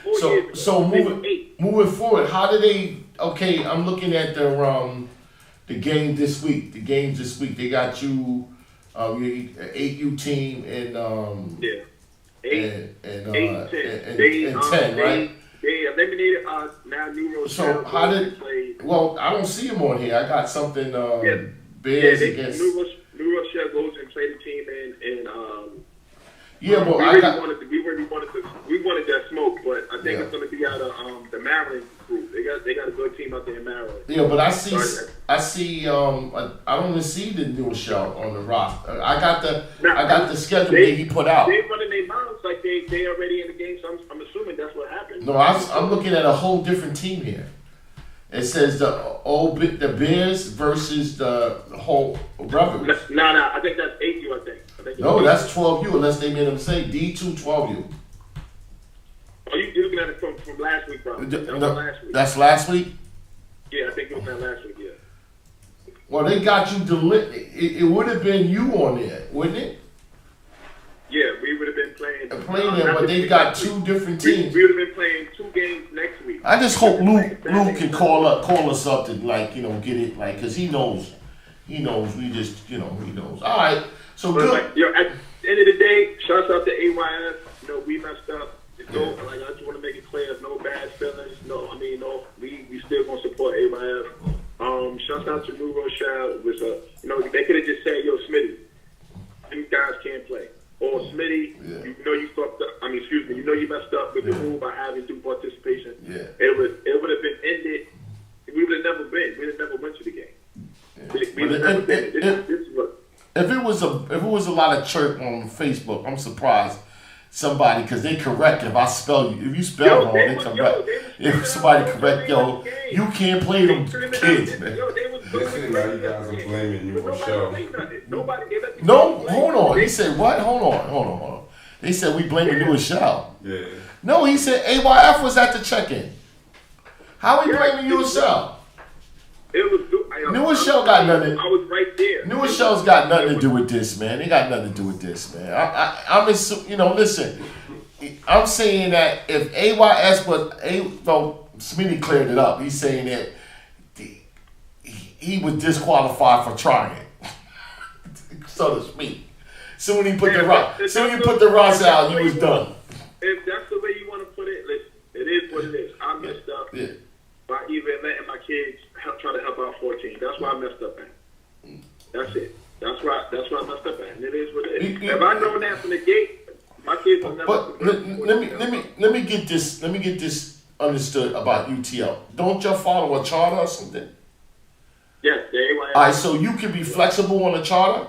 4 years ago. So moving forward, how do they? Okay, I'm looking at the game this week. The games this week, they got you, your 8U team and 8 and 10, right? They eliminated now New Rochelle. So how did? Well, I don't see them on here. I got something. Bears against New Rochelle goes and play the team and yeah, but we really wanted to wanted that smoke, but I think it's going to be out of the Maryland group. They got a good team out there in Maryland. Yeah, but I see. I don't even see the New Shell on the roster. I got the schedule that he put out. They running their mouths like they already in the game. So I'm assuming that's what happened. No, I'm looking at a whole different team here. It says the Bears versus the whole Rebels. No, I think that's 8U. I think. No, that's 12U unless they made them say D2 12U. Oh, you're looking at it from last week, bro. Last week. That's last week? Yeah, I think you're looking at last week, yeah. Well, they got you it would have been you on there, wouldn't it? Yeah, we would have been playing there, but they got two different teams. We would have been playing 2 games next week. I just hope Luke can call us up to get it because he knows. We just he knows. All right, so but good. at the end of the day, shouts out to AYF. We messed up. I just want to make it clear, no bad feelings. We still gonna support AYF. Shouts out to New Rochelle. It was they could have just said, "Yo, Smitty, you guys can't play." Or Smitty, you fucked up. You messed up with the rule by having due participation. Yeah. It would have been ended. We would have never been. We would have never went to the game. Yeah. If it was a lot of chirp on Facebook, I'm surprised somebody because they correct if I spell you. If you spell wrong, they correct. If somebody correct, you can't play them kids, man. They seem like you guys are blaming you for show. No, hold on. He said what? Hold on. They said we blaming New Shell. Yeah. No, he said AYF was at the check-in. How are we blaming New Shell? New Shell got nothing. I was right there. New Shell's got nothing to do with this, man. They got nothing to do with this, man. Listen. I'm saying that if AYS Smitty cleared it up. He's saying that he was disqualified for trying, so to speak. So when he put the Ross out, he was done. If that's the way you want to put it, listen, it is what it is. I messed up by even letting my kids try to help out 14. That's why I messed up at. That's it. That's why I messed up at. And it is what it is. If I know that from the gate, my kids will never. But let me get this understood about UTL. Don't you follow a charter or something? Yes, all right, so you can be flexible on a charter?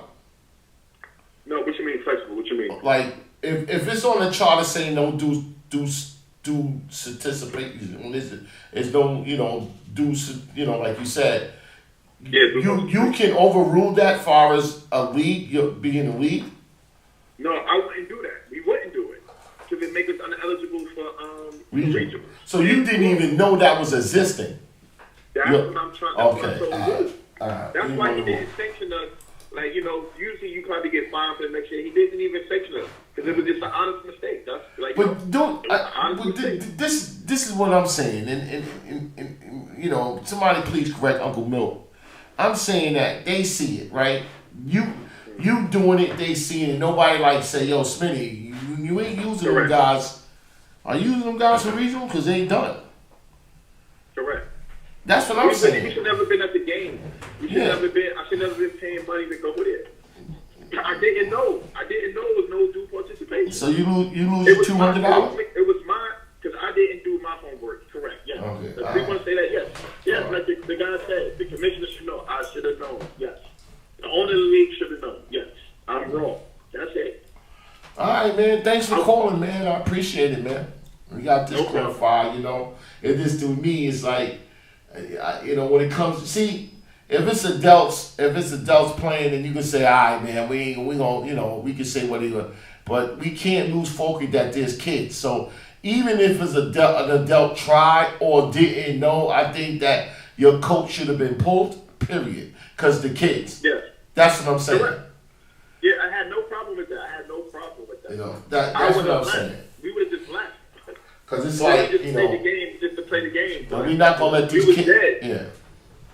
No, what you mean flexible? What you mean? Like, if it's on a charter saying don't do participation, it's don't, like you said, you can overrule that far as a league, being a league? No, I wouldn't do that. We wouldn't do it. Because it make us ineligible for regional. So you didn't even know that was existing? That's what I'm trying to That's why he didn't sanction us. Usually you probably get fined for the next year. He didn't even sanction us because it was just an honest mistake. This is what I'm saying, and somebody please correct Uncle Milt. I'm saying that they see it, right? You doing it, they see it. Nobody say, yo, Smitty, you ain't using them guys. Are you using them guys for regional? Because they ain't done. Correct. That's what I'm saying. You should never been at the game. I should never been paying money to go there. I didn't know. It was no due participation. So you lose your $200. It was mine because I didn't do my homework. Correct. Yes. Okay. If they want to say that, yes. Yes, like the guy said, the commissioner should know. I should have known. Yes. The owner of the league should have known. Yes. I'm wrong. That's it. All right, man. Thanks for calling, man. I appreciate it, man. We got this clarified. If this to me is like, when it comes to see. If it's adults playing, then you can say, all right, man, we gonna, we can say whatever, but we can't lose focus that there's kids. So even if it's an adult tried or didn't know, I think that your coach should have been pulled, period, because the kids. Yes. That's what I'm saying. Correct. Yeah, I had no problem with that. That's what I'm saying. We would have just left. Because it's play the game just to play the game. But we're not gonna let these kids. Yeah.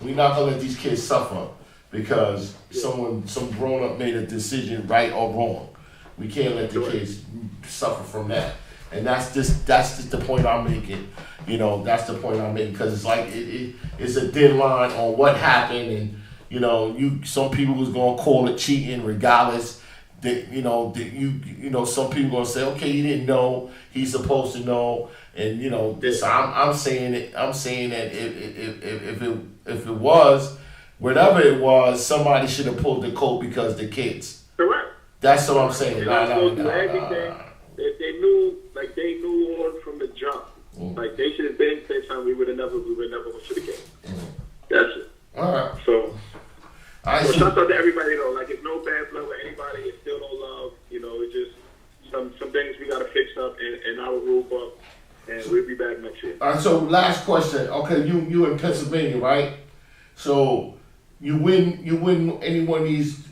We're not gonna let these kids suffer because some grown up made a decision, right or wrong. We can't let the kids suffer from that, and that's just the point I'm making. That's the point I'm making because it's like it's a deadline on what happened, and some people was gonna call it cheating regardless. some people gonna say, okay, he didn't know, he's supposed to know, and this. I'm saying it. I'm saying that if it was, whatever it was, somebody should have pulled the coat because the kids. Correct. That's what I'm saying. Everything. They knew all from the jump. Like they should have been saying something. We would have never went to the game. That's it. All right. So shout out to everybody though. Like it's no bad blood with anybody. It's still no love. It's just some things we gotta fix up in our rule book, and we'll be back next year. All right. So last question. Okay, you in Pennsylvania, right? So you win any one of these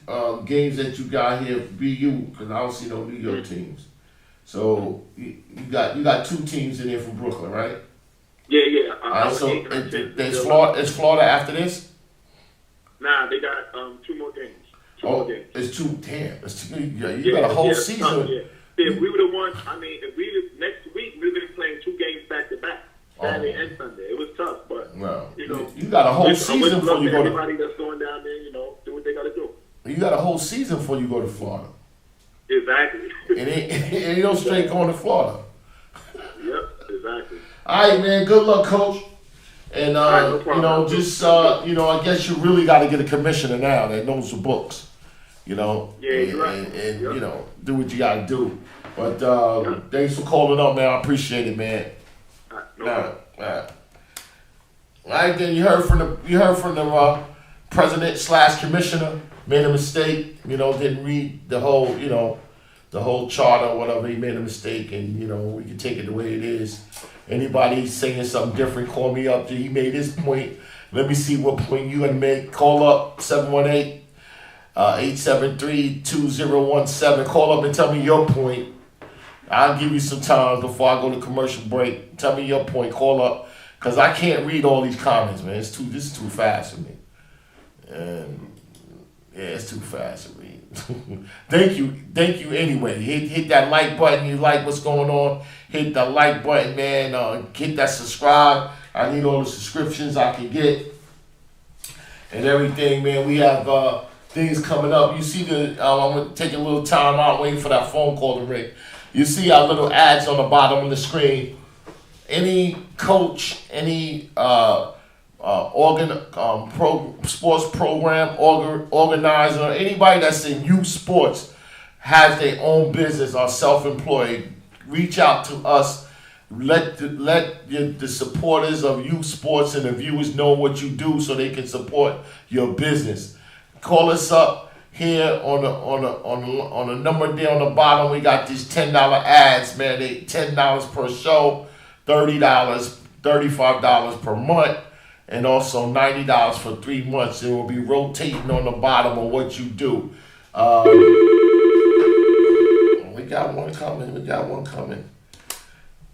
games that you got here, BU, because I don't see no New York teams. So you got two teams in there from Brooklyn, right? Yeah. All right, so is Florida after this? Nah, they got 2 more games. More games. It's two. Damn, it's two. You got a whole season. If we would have won, if we next week we would have been playing 2 games back to back, Saturday and Sunday. It was tough, but you got a whole season before you go to. Everybody that's going down there, do what they got to do. You got a whole season before you go to Florida. Exactly. It ain't no straight going to Florida. Yep, exactly. All right, man. Good luck, Coach. And no problem. I guess you really got to get a commissioner now that knows the books. Yeah, you're right. And do what you got to do. But thanks for calling up, man. I appreciate it, man. No problem. All right, then you heard from the president/commissioner. Made a mistake, didn't read the whole charter or whatever. He made a mistake, and we can take it the way it is. Anybody saying something different, call me up. He made his point. Let me see what point you gonna make. Call up 718-873-2017. Call up and tell me your point. I'll give you some time before I go to commercial break. Tell me your point. Call up, cause I can't read all these comments, man. This is too fast for me. And yeah, it's too fast for me. Thank you anyway. Hit that like button. You like what's going on? Hit the like button, man. Hit that subscribe. I need all the subscriptions I can get and everything, man. We have things coming up. You see I'm gonna take a little time out waiting for that phone call to ring. You see our little ads on the bottom of the screen. Any coach, any sports program organizer, anybody that's in youth sports has their own business or self-employed, reach out to us. Let the supporters of youth sports and the viewers know what you do so they can support your business. Call us up here on the number there on the bottom. We got these $10 ads, man. They $10 per show, $30, $35 per month. And also $90 for 3 months. It will be rotating on the bottom of what you do. We got one coming.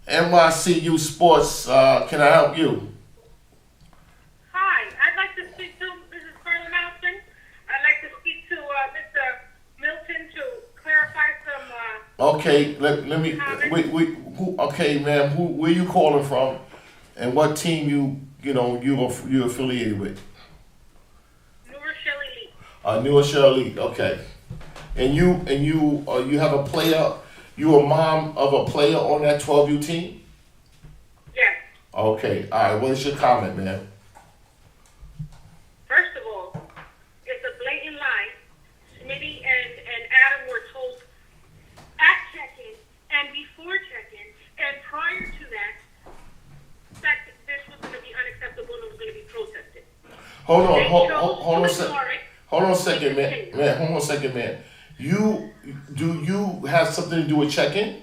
NYC Youth Sports, can I help you? Hi, I'd like to speak to Mrs. Carla Nelson. I'd like to speak to Mr. Milton to clarify some. Okay, let me. Okay, ma'am. Where you calling from, and what team you affiliated with? Newer Shelley League. Newer Shelley League. Okay. And you have a player. You a mom of a player on that 12U team? Yes. Okay. All right. What is your comment, man? First of all, it's a blatant lie. Smitty and Adam were told at check-in and before check-in and prior to that this was going to be unacceptable and it was going to be protested. Hold on a second, man. Hold on a second, man. Do you have something to do with check-in?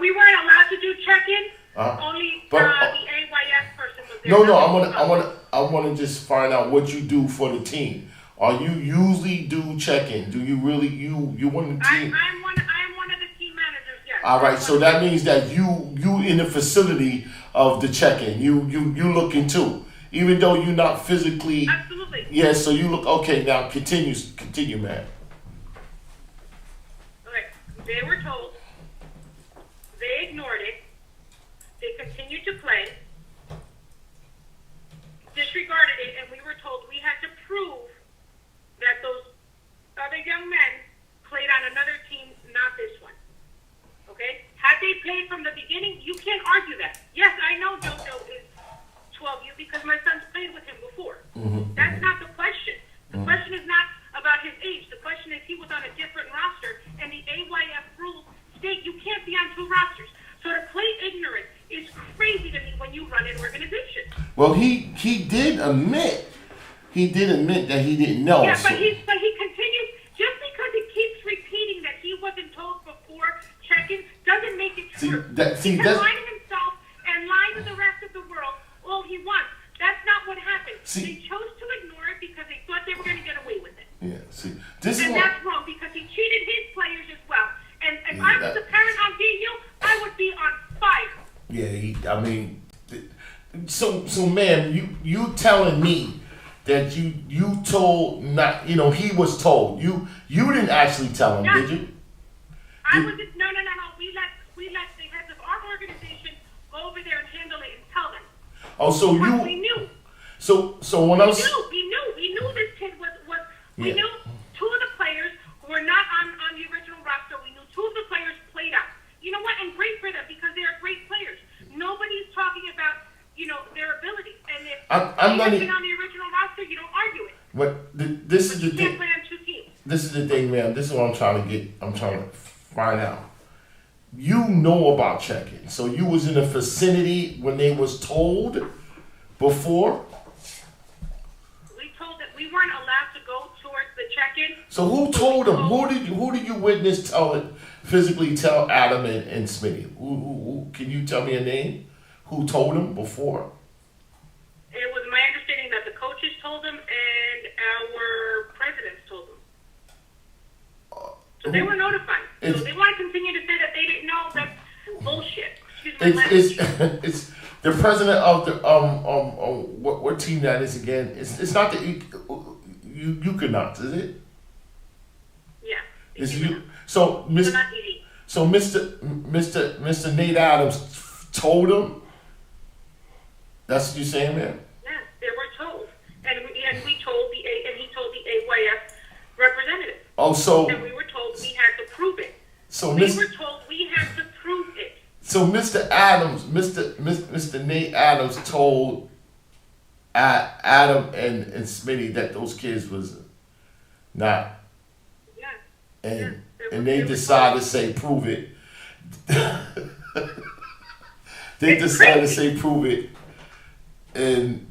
We weren't allowed to do check-in. Only the AYS person was there. No. I want to just find out what you do for the team. Are you usually do check-in? Do you really you want the team? I'm one of the team managers. Yes. All right, so that means that you in the facility of the check-in. You looking too, even though you're not physically. Absolutely. Yeah, so you look okay. Now continue, man. Okay, they were told. They ignored it. They continued to play. Disregarded it, and we were told we had to prove that those other young men from the beginning, you can't argue that. Yes, I know JoJo is 12U because my son's played with him before. That's not the question. The question is not about his age. The question is he was on a different roster, and the AYF rules state you can't be on 2 rosters. So to play ignorant is crazy to me when you run an organization. Well, he did admit that he didn't know. Yeah, but he continues, just because he keeps repeating that he wasn't told before check-in doesn't make it true. He can lie to himself and lie to the rest of the world all he wants. That's not what happened. They chose to ignore it because they thought they were going to get away with it. Yeah, see, that's wrong because he cheated his players as well. And if I was a parent on DU, I would be on fire. Yeah, so ma'am, you telling me that you told not, he was told. You didn't actually tell him, did you? I was just no. We let the heads of our organization go over there and handle it and tell them. Oh, so we knew. So when I was we knew this kid was we knew 2 of the players who were not on the original roster. We knew 2 of the players played out. You know what? And great for them because they are great players. Nobody's talking about their ability. And if they have been on the original roster, you don't argue it. This is the thing. thing. Play on 2 teams. This is the thing, ma'am. This is what I'm trying to get. I'm trying to find out. You know about check-in, so you was in the vicinity when they was told before. We told that we weren't allowed to go towards the check-in. So who told them? Who did you witness physically tell Adam and Smitty? Who can you tell me a name? Who told them before? It was my understanding that the coaches told them and our presidents told them. So they were notified. So they want to continue to say that they didn't know. That's bullshit. It's the president of the what team that is again? It's not the Euconauts, is it? Yeah. It's you. So Mr. Nate Adams told him. That's what you're saying, man? Yeah, they were told, and we told he told the AYF representative. Oh, so. And we were told we had to prove it. So we were told we had to prove it. So Mr. Adams, Mr. Nate Adams told Adam and Smitty that those kids was not. Yeah. And they decided to say prove it. They decided to say prove it. And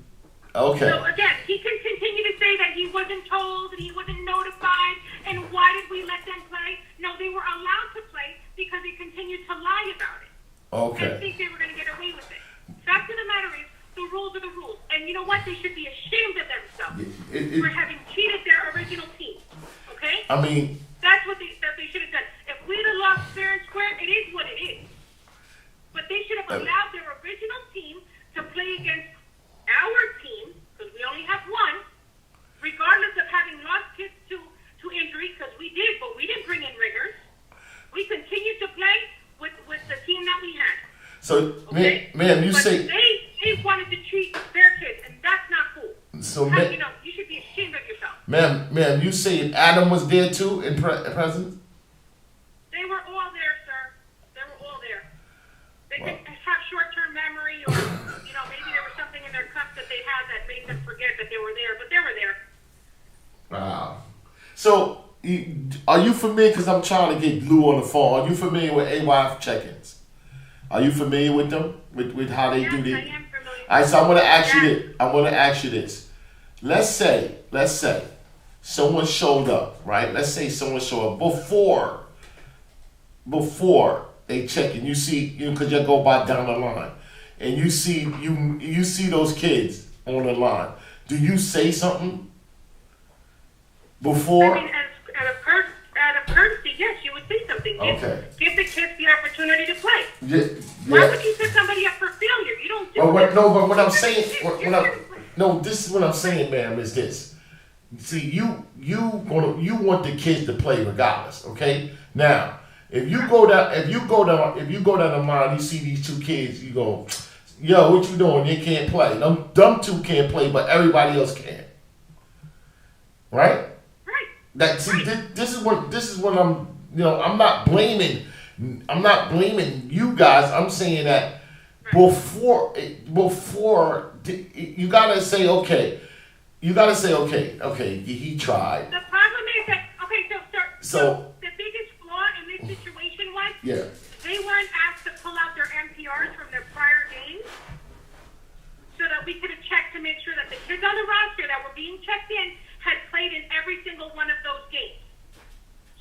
okay. So again, he can continue to say that he wasn't told and he wasn't notified, and why did we let them play? No, they were allowed to play because they continued to lie about it. Okay. And think they were going to get away with it. Fact of the matter is, the rules are the rules. And you know what? They should be ashamed of themselves for having cheated their original team. Okay? I mean... That's what they should have done. If we'd have lost fair and square, it is what it is. But they should have allowed their original team to play against our team, because we only have one, regardless of having lost kids to injury, because we did, but we didn't bring in riggers. We continued to play with the team that we had. So, okay? ma'am, you but say... They wanted to treat their kids, and that's not cool. So, you should be ashamed of yourself. Ma'am, you say Adam was there too in presence? They were all there, sir. They were all there. They could have short-term memory, or maybe there was something in their cup that they had that made them forget that they were there, but they were there. Wow. So, are you familiar? Because I'm trying to get Lou on the phone. Are you familiar with AYF check-ins? Are you familiar with them? With how they do this? I am familiar. All right, so I'm going to ask you this. Let's say someone showed up, right? Let's say someone showed up before they check in. You see, because you go by down the line, and you see those kids on the line. Do you say something before? I mean, out of courtesy, yes, you would say something. Okay. Give the kids the opportunity to play. Yeah. Why would you set somebody up for failure? You don't do that. But what I'm saying, this is what I'm saying, ma'am, is this. See, you want the kids to play regardless, okay? Now, if you go down the line, you see these 2 kids, you go, yo, what you doing? They can't play. Them 2 can't play, but everybody else can. Right? Right. This is what I'm I'm not blaming I'm not blaming you guys. I'm saying that before you gotta say okay. You gotta say okay. He tried. The problem is that so the biggest flaw in this situation was they weren't asked to pull out their MPRs from their prior games, so that we could have checked to make sure that the kids on the roster that were being checked in had played in every single one of those games.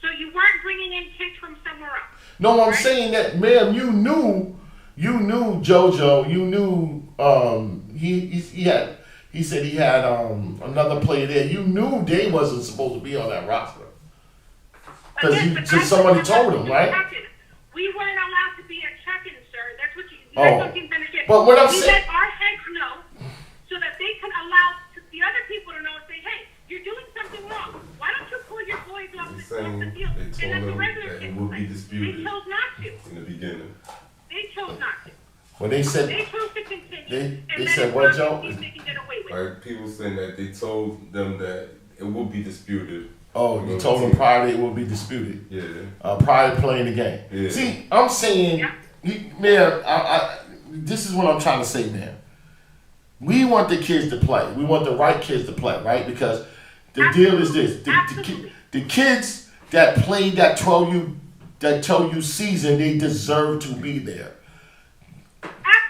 So you weren't bringing in kids from somewhere else. No, I'm saying that, ma'am. You knew JoJo. You knew he said he had another player there. You knew they wasn't supposed to be on that roster because somebody told him, right? We weren't allowed to be a check-in, sir. That's what you understand. But what I'm saying, we let our heads know so that they can allow the other people to know and say, hey, you're doing something wrong. Why don't you pull your boys off the field and let the regular kids play? They chose not to. In the beginning. They chose not to. When they said they chose to continue. They said what, Joe? Like people saying that they told them that it would be disputed. Oh, you told them prior it would be disputed. Yeah. Prior to playing the game. Yeah. See, I'm saying, man, this is what I'm trying to say, man. We want the kids to play. We want the right kids to play, right? Because the deal is this: the kids that played that 12U season, they deserve to be there.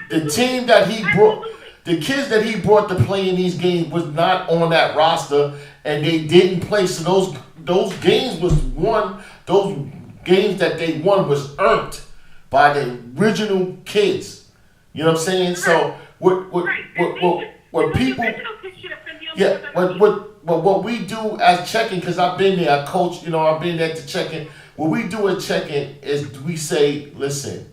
The team that he brought, the kids that he brought to play in these games was not on that roster, and they didn't play. So those games was won. Those games that they won was earned by the original kids. You know what I'm saying? So what people? Yeah. What we do as checking, because I've been there, I coach. You know, I've been there to checking. What we do at checking is we say, listen.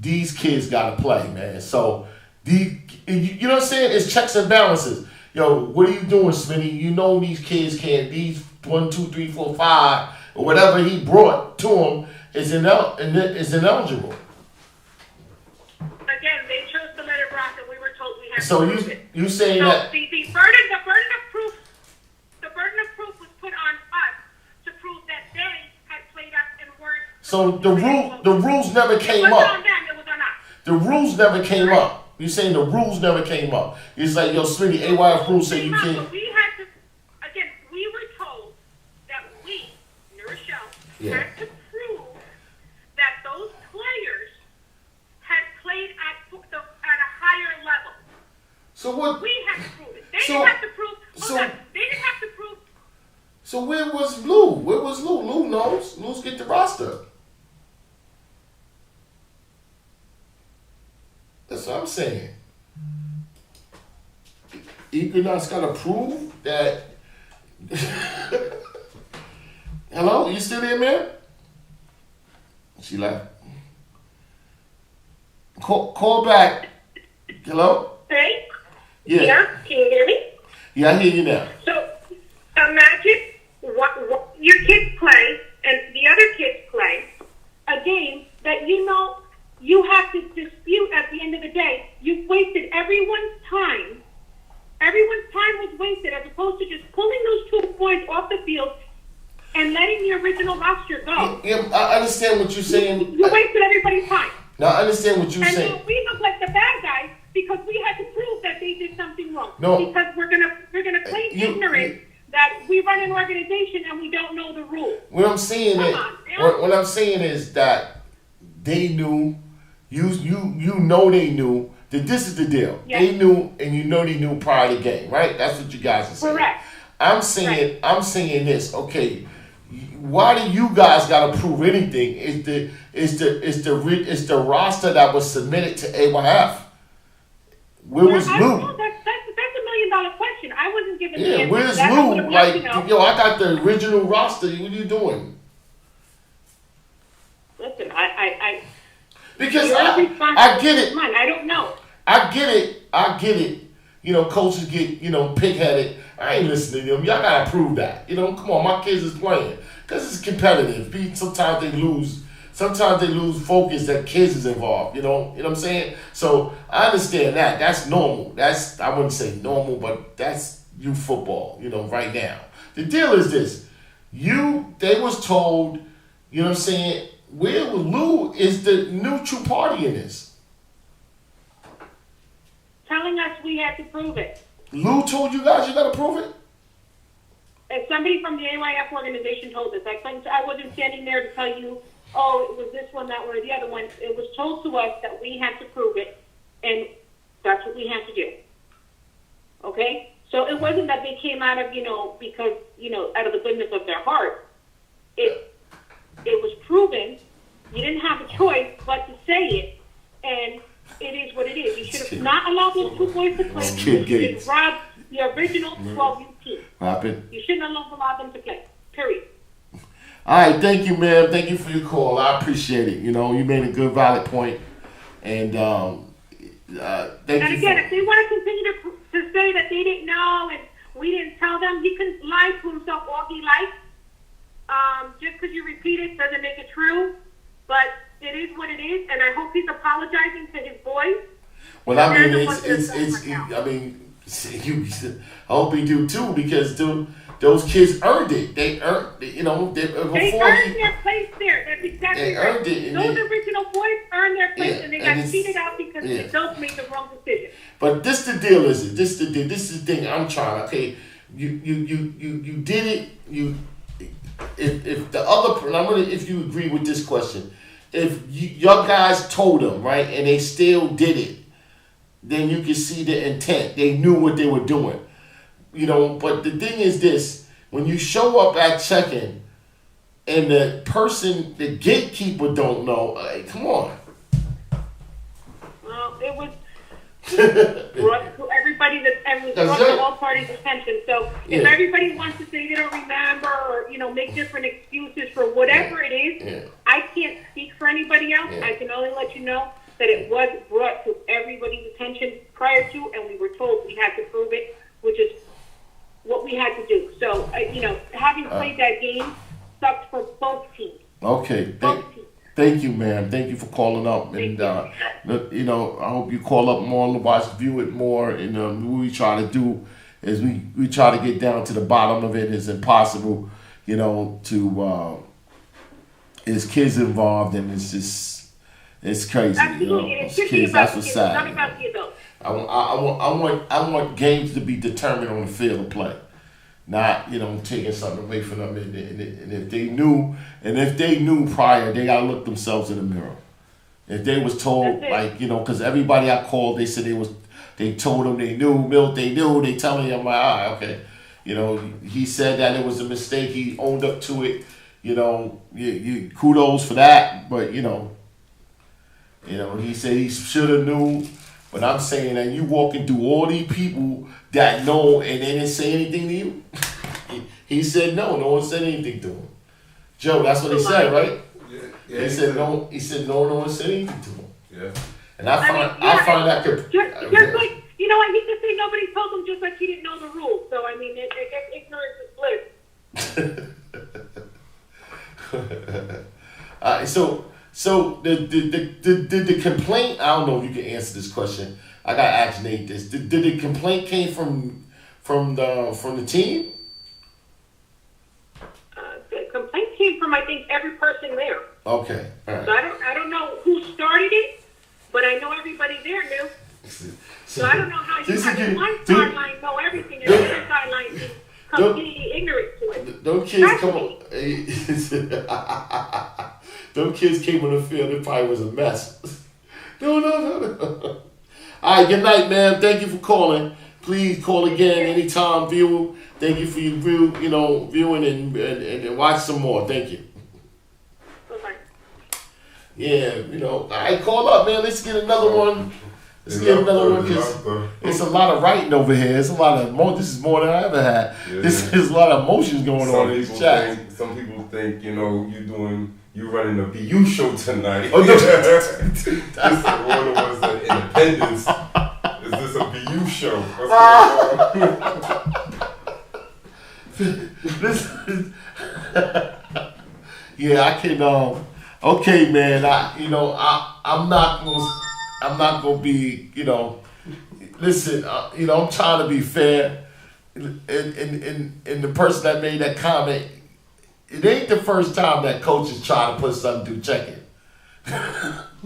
These kids gotta play, man. So you know what I'm saying? It's checks and balances. Yo, what are you doing, Smitty? You know these kids can't. These 1, 2, 3, 4, 5, or whatever he brought to them is ineligible. Again, they chose to let it rock, and we were told we had so to prove it. You saying so that the burden of proof was put on us to prove that they had played up and weren't. So the rules never came up. On them, it was on us. The rules never came up. You're saying the rules never came up. It's like, yo, Smitty, AYF rules say you can't. We had to, again, we were told that we, New Rochelle, had to prove that those players had played at a higher level. So what? We had to prove it. They didn't have to prove. They didn't have to prove. So where was Lou? Where was Lou? Lou knows. Lou's get the roster. That's what I'm saying. Equinox got to prove that. Hello, you still there, man? She left. Call back. Hello? Hey? Yeah. Can you hear me? Yeah, I hear you now. So, imagine what your kids play and the other kids play a game that you know you have to dispute at the end of the day. You've wasted everyone's time. Everyone's time was wasted as opposed to just pulling those 2 boys off the field and letting the original roster go. Yeah, I understand what you're saying. You wasted everybody's time. Now, I understand what you're saying. And so we look like the bad guys because we had to prove that they did something wrong. No. Because we're gonna claim ignorance that we run an organization and we don't know the rules. What I'm saying is that they knew. You know they knew that this is the deal. Yes. They knew, and you know they knew prior to the game, right? That's what you guys are saying. Correct. I'm saying this. Okay, why do you guys got to prove anything? It's the roster that was submitted to AYF. Where was Lou? That's $1 million question. I wasn't given the answer. Where's Lou? Like, yo, I got the original roster. What are you doing? Listen, because I get it. Mine, I don't know. I get it. You know, coaches get, pig-headed. I ain't listening to them. Y'all got to prove that. Come on, my kids is playing. Because it's competitive. Sometimes they lose. Sometimes they lose focus that kids is involved. You know what I'm saying? So I understand that. That's normal. I wouldn't say normal, but that's youth football, right now. The deal is this. They was told, you know what I'm saying, Lou is the neutral party in this? Telling us we had to prove it. Lou told you guys you got to prove it? And somebody from the AYF organization told us. I wasn't standing there to tell you, oh, it was this one, that one, or the other one. It was told to us that we had to prove it, and that's what we had to do. Okay? So it wasn't that they came out of, because, out of the goodness of their heart. It was proven. You didn't have a choice but to say it, and it is what it is. You should have not allowed those two boys to play. You should have robbed the original 12U team. You shouldn't have allowed them to play. Period. All right, thank you, ma'am. Thank you for your call. I appreciate it. You made a good, valid point. And thank you. And again, if they want to continue to say that they didn't know and we didn't tell them, he can lie to himself all he likes. Just because you repeat it doesn't make it true. But it is what it is, and I hope he's apologizing to his boys. Well, I mean, I hope he do too, because those kids earned it. They earned, they earned their place there. That's exactly they earned it. Those original boys earned their place, and they got cheated out because the adults made the wrong decision. But this the deal, is it? This is the thing I'm trying. Okay, you did it. If the other, if you agree with this question, if your guys told them, right, and they still did it, then you can see the intent. They knew what they were doing. But the thing is this, when you show up at check-in and the gatekeeper don't know, come on. Well, it was brought to everybody brought to all parties' attention. So if everybody wants to say they don't remember or, make different excuses for whatever it is, I can't speak for anybody else. I can only let you know that it was brought to everybody's attention prior to, and we were told we had to prove it, which is what we had to do. So, having played that game sucked for both teams. Okay. Thank you, ma'am. Thank you for calling up. And, I hope you call up more, watch, view it more. And what we try to do is we try to get down to the bottom of it. It's impossible, to, there's kids involved, and it's crazy. Absolutely. It's kids, that's what's sad. It's not about the adults. I want games to be determined on the field of play, not taking something away from them. And if they knew prior, they gotta look themselves in the mirror. If they was told, because everybody I called, they said they told them they knew, Milt, they knew, they telling me, I'm like, okay, he said that it was a mistake, he owned up to it, you kudos for that, but he said he should have knew. But I'm saying that you walking through all these people that know and they didn't say anything to you. He said no one said anything to him. Joe, that's what he said, right? Yeah. He said no one said anything to him. Yeah. And I find that just like, I hate to say nobody told him, just like he didn't know the rules. So, I mean, ignorance is bliss. So the complaint, I don't know if you can answer this question. I gotta ask Nate this. Did the complaint came from the team? The complaint came from, I think, every person there. Okay. All right. So I don't know who started it, but I know everybody there knew. So I don't know how you have one sideline know everything and the other sideline is completely ignorant to it. Those kids come on. Those kids came on the field, it probably was a mess. No. All right, good night, man. Thank you for calling. Please call again anytime, view. Thank you for your viewing and watch some more. Thank you. Bye-bye. Yeah, all right, call up, man. Let's get another one. Because it's a lot of writing over here. It's a lot of this is more than I ever had. Yeah. There's a lot of emotions going on in this chat. Some people think, you running a BU show tonight. Oh, no. This is one of us at Independence. Is this a BU show? What's going on? Yeah, I can. Okay, man. I'm not gonna be. Listen. I'm trying to be fair. And the person that made that comment, it ain't the first time that coaches try to put something through check-in.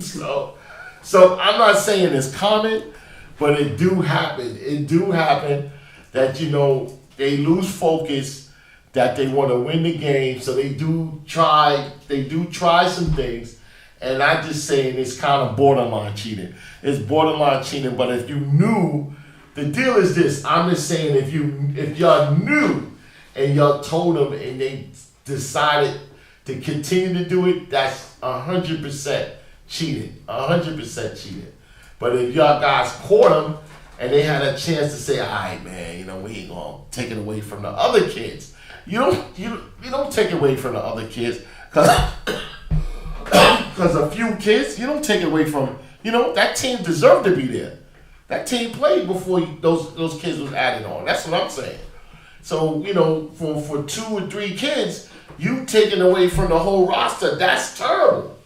So I'm not saying it's common, but it do happen. It do happen that, you know, they lose focus, that they want to win the game, so they do try some things, and I'm just saying it's kind of borderline cheating. It's borderline cheating, but if you knew, the deal is this, I'm just saying if y'all knew and y'all told them and they decided to continue to do it, that's 100% cheating. 100% cheating. But if y'all guys caught them and they had a chance to say, all right, man, you know, we ain't gonna take it away from the other kids. You don't take it away from the other kids, cause a few kids, you don't take it away from, you know, that team deserved to be there. That team played before those kids was added on. That's what I'm saying. So, you know, for 2 or 3 kids, you taking away from the whole roster. That's terrible.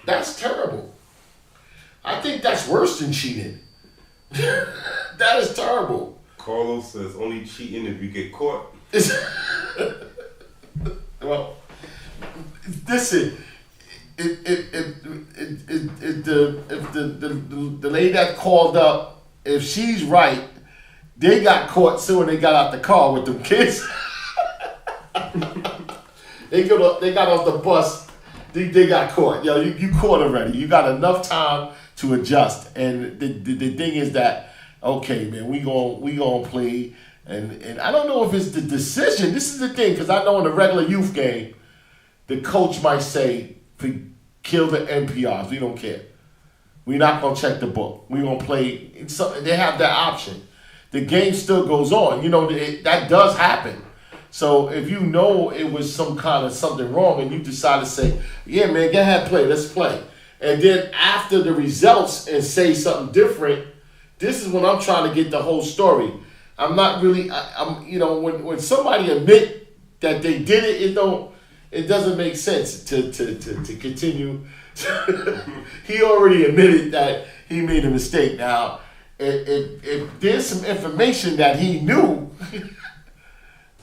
That's terrible. I think that's worse than cheating. That is terrible. Carlos says only cheating if you get caught. Well, listen. If the lady that called up, if she's right, they got caught soon. They got out the car with them kids. They got off the bus. They got caught. Yo, you caught already. You got enough time to adjust. And the thing is that, okay, man, we gonna play. And I don't know if it's the decision. This is the thing, because I know in a regular youth game, the coach might say, kill the NPRs. We don't care. We're not going to check the book. We're going to play. So they have that option. The game still goes on. You know, that does happen. So if you know it was some kind of something wrong and you decide to say, yeah, man, go ahead, play. Let's play. And then after the results and say something different, this is when I'm trying to get the whole story. I'm not really, you know, when somebody admit that they did it, it doesn't make sense to continue. He already admitted that he made a mistake. Now, if there's some information that he knew,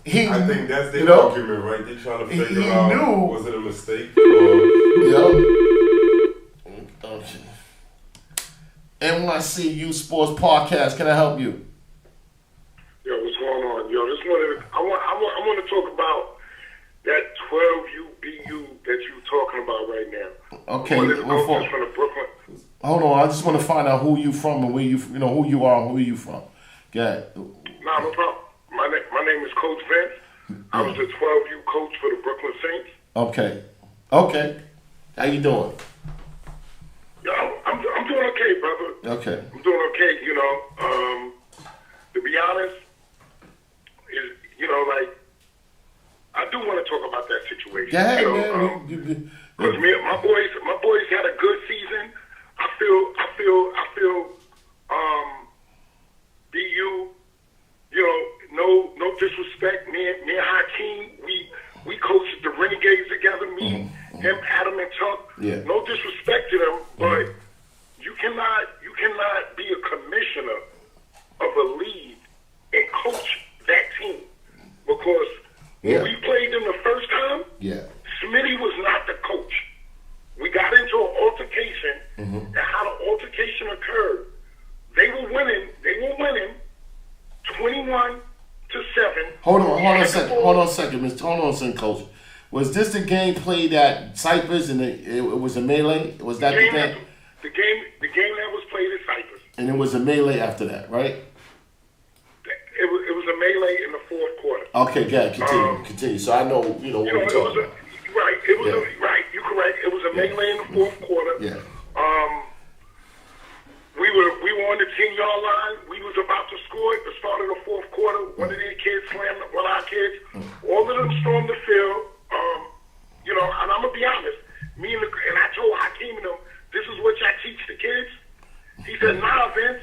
I think that's their argument, right? They're trying to figure out, was it a mistake? Okay. NYC Youth Sports Podcast, can I help you? Yo, what's going on? Yo, I want to talk about that 12UBU that you're talking about right now. Okay. From the Brooklyn. Hold on, I just want to find out who you from and where who you are and where you from. Go ahead. Nah, no problem. My name is Coach Vince. I was the 12U coach for the Brooklyn Saints. Okay. How you doing? Yo, I'm doing okay, brother. Okay. I'm doing okay, you know. To be honest, I do want to talk about that situation. Go ahead, man. Because my boys had a good season. I feel BU, you know, no disrespect. Me and Hakeem, we coached the Renegades together. Me, him, Adam, and Tuck. Yeah. No disrespect to them, but you cannot be a commissioner of a league and coach that team, because when we played them the first time, Smitty was not the coach. We got into an altercation, and how the altercation occurred, they were winning 21-7. Hold on a second, Coach. Was this the game played at Cypress and it was a melee? Was that the game? The game that was played at Cypress. And it was a melee after that, right? It was a melee in the fourth quarter. Okay, good. Continue. So I know, what we're talking about. Right. You're correct. It was a melee in the fourth quarter. Yeah. We were on the 10-yard line. We was about to score at the start of the fourth quarter. One of their kids slammed one of our kids. All of them stormed the field. And I'm gonna be honest. And I told Hakeem and them, this is what y'all teach the kids. He said, nah, Vince.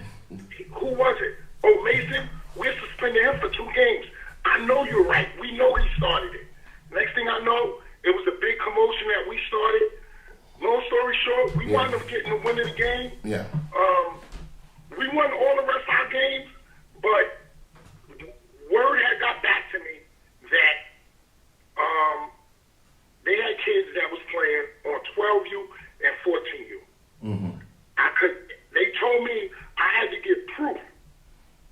Who was it? Oh, Mason. We're suspending him for 2 games. I know you're right. We know he started it. Next thing I know, it was a big commotion that we started. Long story short, we wound up getting the win of the game. Yeah. We won all the rest of our games, but word had got back to me that 12U and 14U. Mm-hmm. They told me I had to get proof.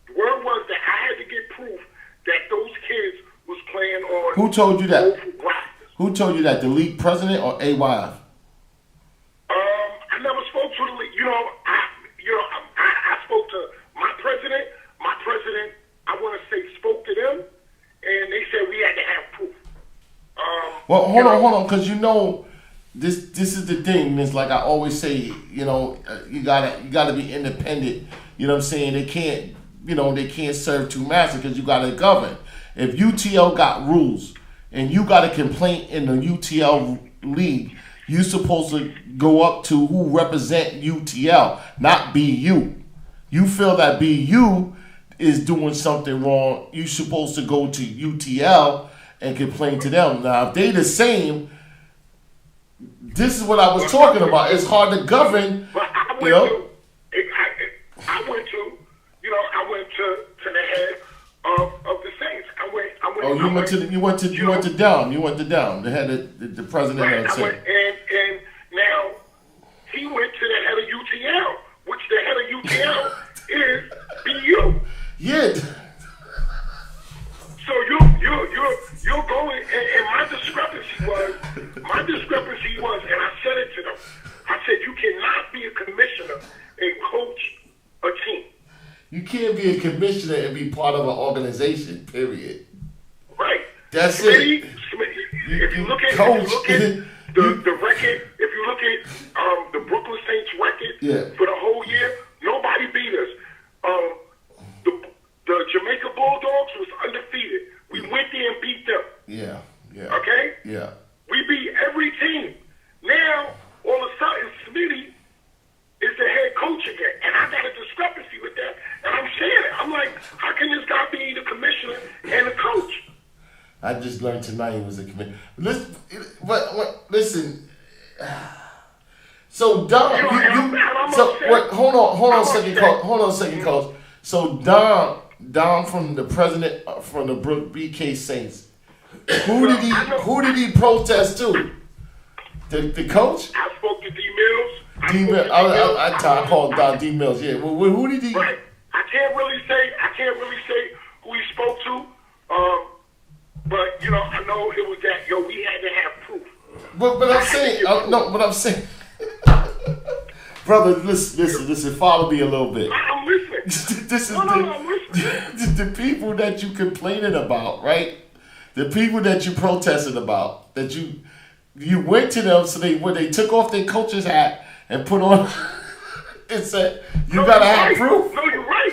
The word was that I had to get proof that those kids was playing on. Who told you that? Practice. Who told you that? The league president or AYF? I never spoke to the league. I spoke to my president. My president, I want to say, spoke to them, and they said we had to have proof. Well, hold on, because this is the thing. It's like I always say, you gotta be independent. You know what I'm saying? They can't serve two masters because you gotta govern. If UTL got rules and you got a complaint in the UTL league, you're supposed to go up to who represent UTL, not BU. You feel that BU is doing something wrong, you're supposed to go to UTL and complain to them. Now, if they the same, this is what I was talking about. It's hard to govern. But I went to the head of the Saints. You went to Down, the head of the president of the Saints. And now he went to the head of UTL, which the head of UTL is BU. Yeah. So you're going, and my discrepancy was, and I said it to them. I said you cannot be a commissioner and coach a team. You can't be a commissioner and be part of an organization. Period. Right. That's Smitty, it. If you look at the record, if you look at the Brooklyn Saints record for the whole year, nobody beat us. The Jamaica Bulldogs was undefeated. We went there and beat them. Yeah. Okay? Yeah. We beat every team. Now, all of a sudden, Smitty is the head coach again. And I got a discrepancy with that. And I'm saying it. I'm like, how can this guy be the commissioner and the coach? I just learned tonight he was a commissioner. Listen. So Dom, hold on a second, coach. So Dom from the president from the BK Saints. Who did he protest to? The coach? I spoke to D Mills. I called Don D Mills. Yeah. Well, who did he? Right. I can't really say who he spoke to. But I know it was that we had to have proof. But I'm saying, brother, listen. Follow me a little bit. I'm listening. I'm listening. The people that you complaining about, right? The people that you protested about, that you went to them, so they took off their coach's hat and put on and said, you gotta have proof. No, you're right.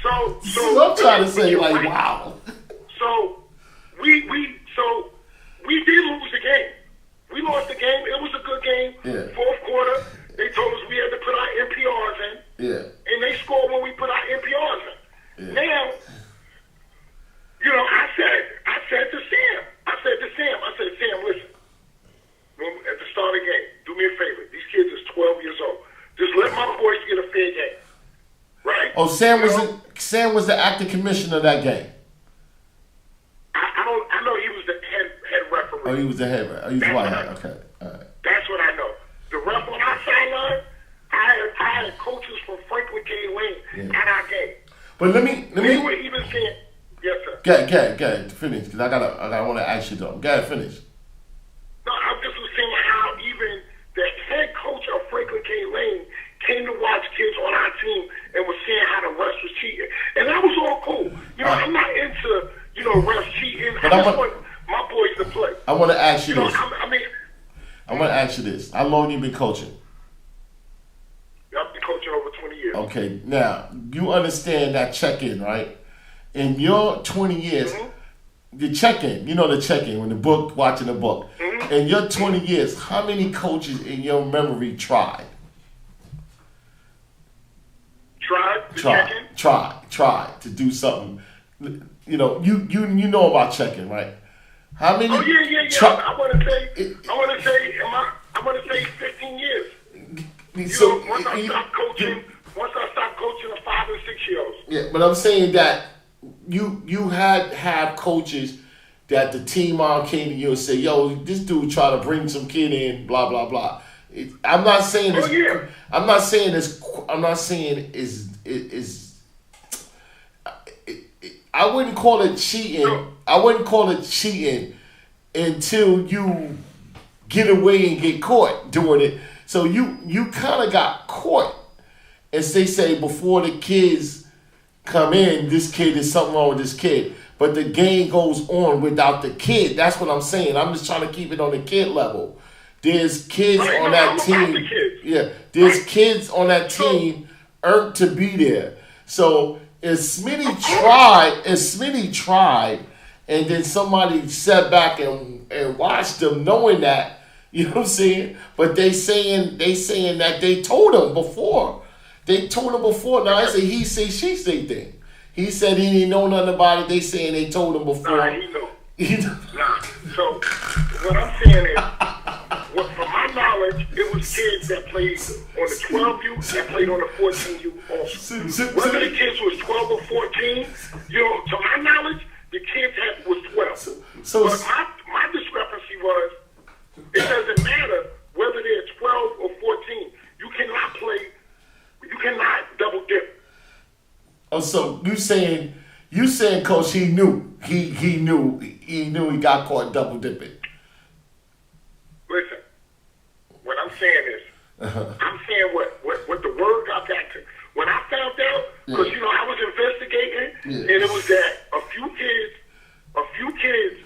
So I'm trying to say, like, right. Wow. So we did lose the game. We lost the game. It was a good game. Yeah. Fourth quarter, they told us we had to put our NPRs in. Yeah. And they scored when we put our NPRs in. Yeah. Now, I said to Sam, listen, at the start of the game, do me a favor. These kids is 12 years old. Just let my boys get a fair game. Right? Oh, Sam was the acting commissioner of that game. I know he was the head referee. Oh, he was the head referee. Okay. All right. That's what I know. The ref on our sideline, I had coaches from Franklin K. Lane at our game. But let me. They were even saying, yes, sir. Go ahead, finish, because I want to ask you though. Go ahead, finish. No, I just was saying how even the head coach of Franklin K. Lane came to watch kids on our team and was saying how the refs was cheating. And that was all cool. I'm not into, refs cheating. But I just want my boys to play. I want to ask you this. I want to ask you this. How long you been coaching? I've been coaching over 20 years. Okay. Now, you understand that check-in, right? In your 20 years, the check-in, the check-in, watching the book. Mm-hmm. In your 20 years, how many coaches in your memory tried? Try to do something. You know about checking, right? How many? Oh yeah. I want to say 15 years. Once I stopped coaching the 5 and 6 years. Yeah, but I'm saying that you had have coaches that the team mom came to you and said, "Yo, this dude try to bring some kid in, blah blah blah." I'm not saying this. I'm not saying this. I'm not saying is. I wouldn't call it cheating. I wouldn't call it cheating until you get away and get caught doing it. So you kind of got caught, as they say, before the kids come in. This kid, is something wrong with this kid. But the game goes on without the kid. That's what I'm saying. I'm just trying to keep it on the kid level. There's kids on that team. Yeah, there's kids on that team earned to be there. So if Smitty tried, and then somebody sat back and watched them, knowing that, you know what I'm saying? But they saying that they told him before. They told him before. Now it's a he say she say thing. He said he didn't know nothing about it. They saying they told him before. Nah, he know. Nah. So what I'm saying is, from my knowledge, it was kids that played on the 12U that played on the 14U also. Whether the kids was 12 or 14, to my knowledge, the kids was 12. But my discrepancy was, it doesn't matter whether they're 12 or 14. You cannot double dip. Oh, so you saying, Coach, he knew he got caught double dipping. Listen, what I'm saying is, I'm saying what the word got back to. When I found out, because I was investigating, and it was that a few kids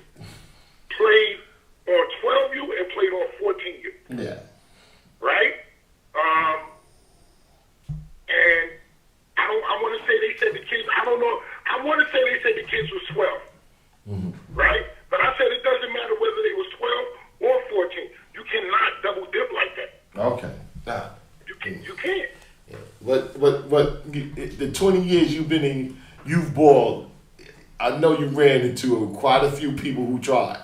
played on 12U and played on 14U. Yeah. Right? And I want to say they said the kids, I don't know, I want to say they said the kids was 12. Mm-hmm. Right? But I said it doesn't matter whether they was 12 or 14. You cannot double dip like that. Okay. Nah. You can't. Yeah. But the 20 years you've been in youth ball, I know you ran into quite a few people who tried.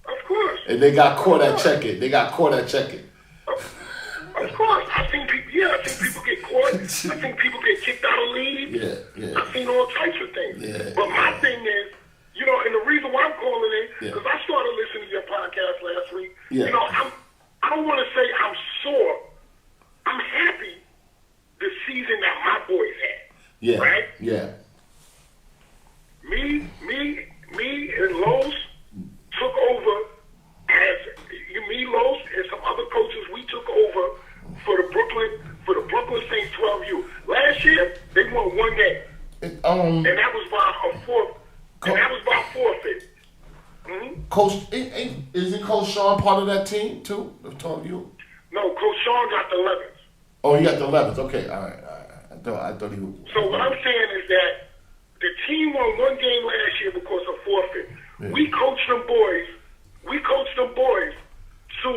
Of course. And they got caught at checking. Of course. I've seen people get caught. I've seen people get kicked out of league. Yeah. I've seen all types of things. Yeah. But my thing is, and the reason why I'm calling in, because I started listening to your podcast last week. Yeah. I don't want to say I'm sore. I'm happy the season that my boys had. Yeah. Right? Yeah. Me and Los took over Los and some other coaches. We took over for the Brooklyn Saints 12U. Last year they won one game, and that was by a fourth. And that was by forfeit. Mm-hmm. Coach, isn't Coach Sean part of that team too? The 12U. No, Coach Sean got the 11th. Oh, he got the 11th. Okay, all right. I thought he was. So what I'm saying is that the team won one game last year because of forfeit. Yeah. We coached them boys to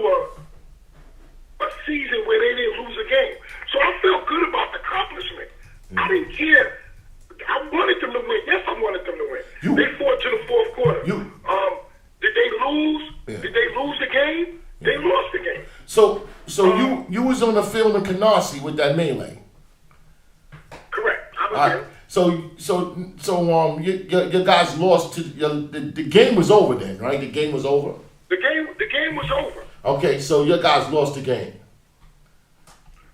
a season where they didn't lose a game. So I felt good about the accomplishment. Yeah. I didn't care. I wanted them to win. Yes, I wanted them to win. They fought to the fourth quarter. Did they lose? Yeah. Did they lose the game? Yeah. They lost the game. So you was on the field in Canarsie with that melee. Correct. I was there. So your guys lost to the game was over then, right? The game was over. The game was over. Okay, so your guys lost the game.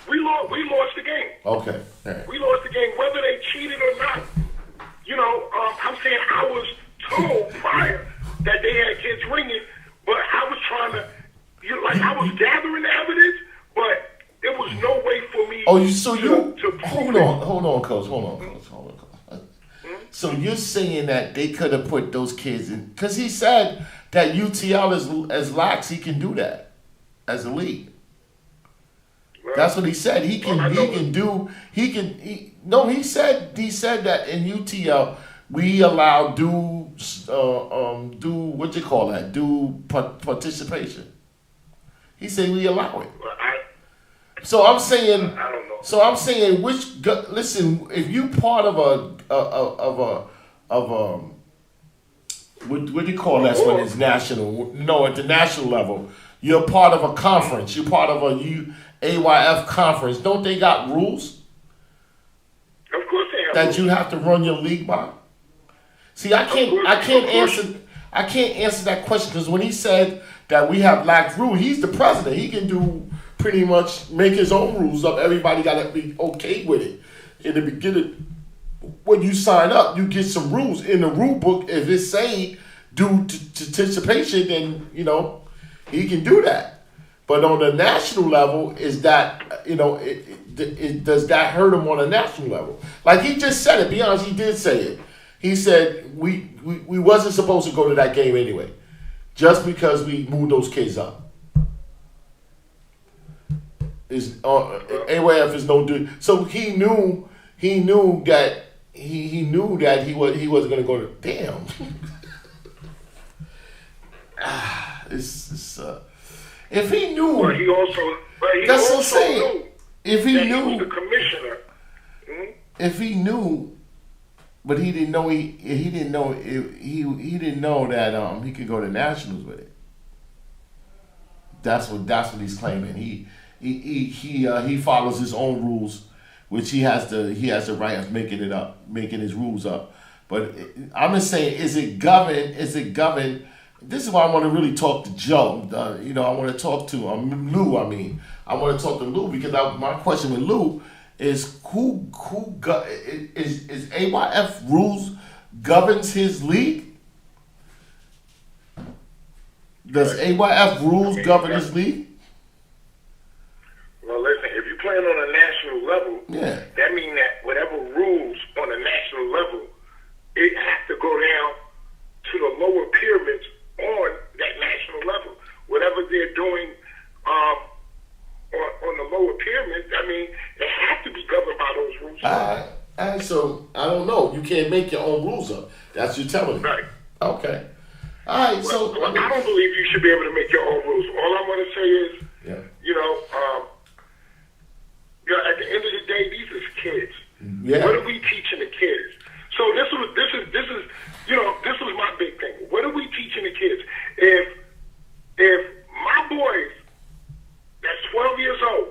We lost the game. Okay. Right. We lost the game, whether they cheated or not. I'm saying I was told prior that they had kids ringing, but I was trying to, I was gathering the evidence, but there was no way for me. Hold on, Coach. Mm-hmm. So you're saying that they could have put those kids in, because he said that UTL is as lax, he can do that as a league. Well, that's what he said. He said that in UTL we allow due participation. He said we allow it. So I'm saying, I don't know. listen, if you part of what do you call that when it's national? No, at the national level, you're part of a conference. You're part of a AYF conference. Don't they got rules? Of course they have that rules. You have to run your league by. See, I can't I can't answer that question because when he said that we have lax rule, he's the president. He can do pretty much make his own rules up. Everybody got to be okay with it. In the beginning, when you sign up, you get some rules in the rule book. If it's saying due to participation, then he can do that. But on the national level, is that does that hurt him on a national level? Like he just said it. Be honest, he did say it. He said we wasn't supposed to go to that game anyway, just because we moved those kids up. Is AYF is no dude. So he knew that he knew that he wasn't going to go to damn. If he knew, but he also knew. If he knew, he was the commissioner. Mm-hmm. If he knew, but he didn't know he didn't know that he could go to nationals with it. That's what he's claiming. He follows his own rules, which he has the right of making his rules up. But I'm just saying, is it governed? This is why I want to really talk to Joe. I want to talk to Lou. I want to talk to Lou because my question with Lou is is AYF rules governs his league? Does AYF rules govern his league? Well, listen, if you're playing on a national level, that means that whatever rules on a national level, it has to go down to the lower pyramids on that national level. Whatever they're doing on the lower pyramids, it has to be governed by those rules. All right, so I don't know. You can't make your own rules up. That's what you're telling me. Right. Okay. All right, so... I don't believe you should be able to make your own rules. All I'm going to say is, at the end of the day, these is kids. Yeah. What are we teaching the kids? So this was my big thing. What are we teaching the kids? If my boys that's 12 years old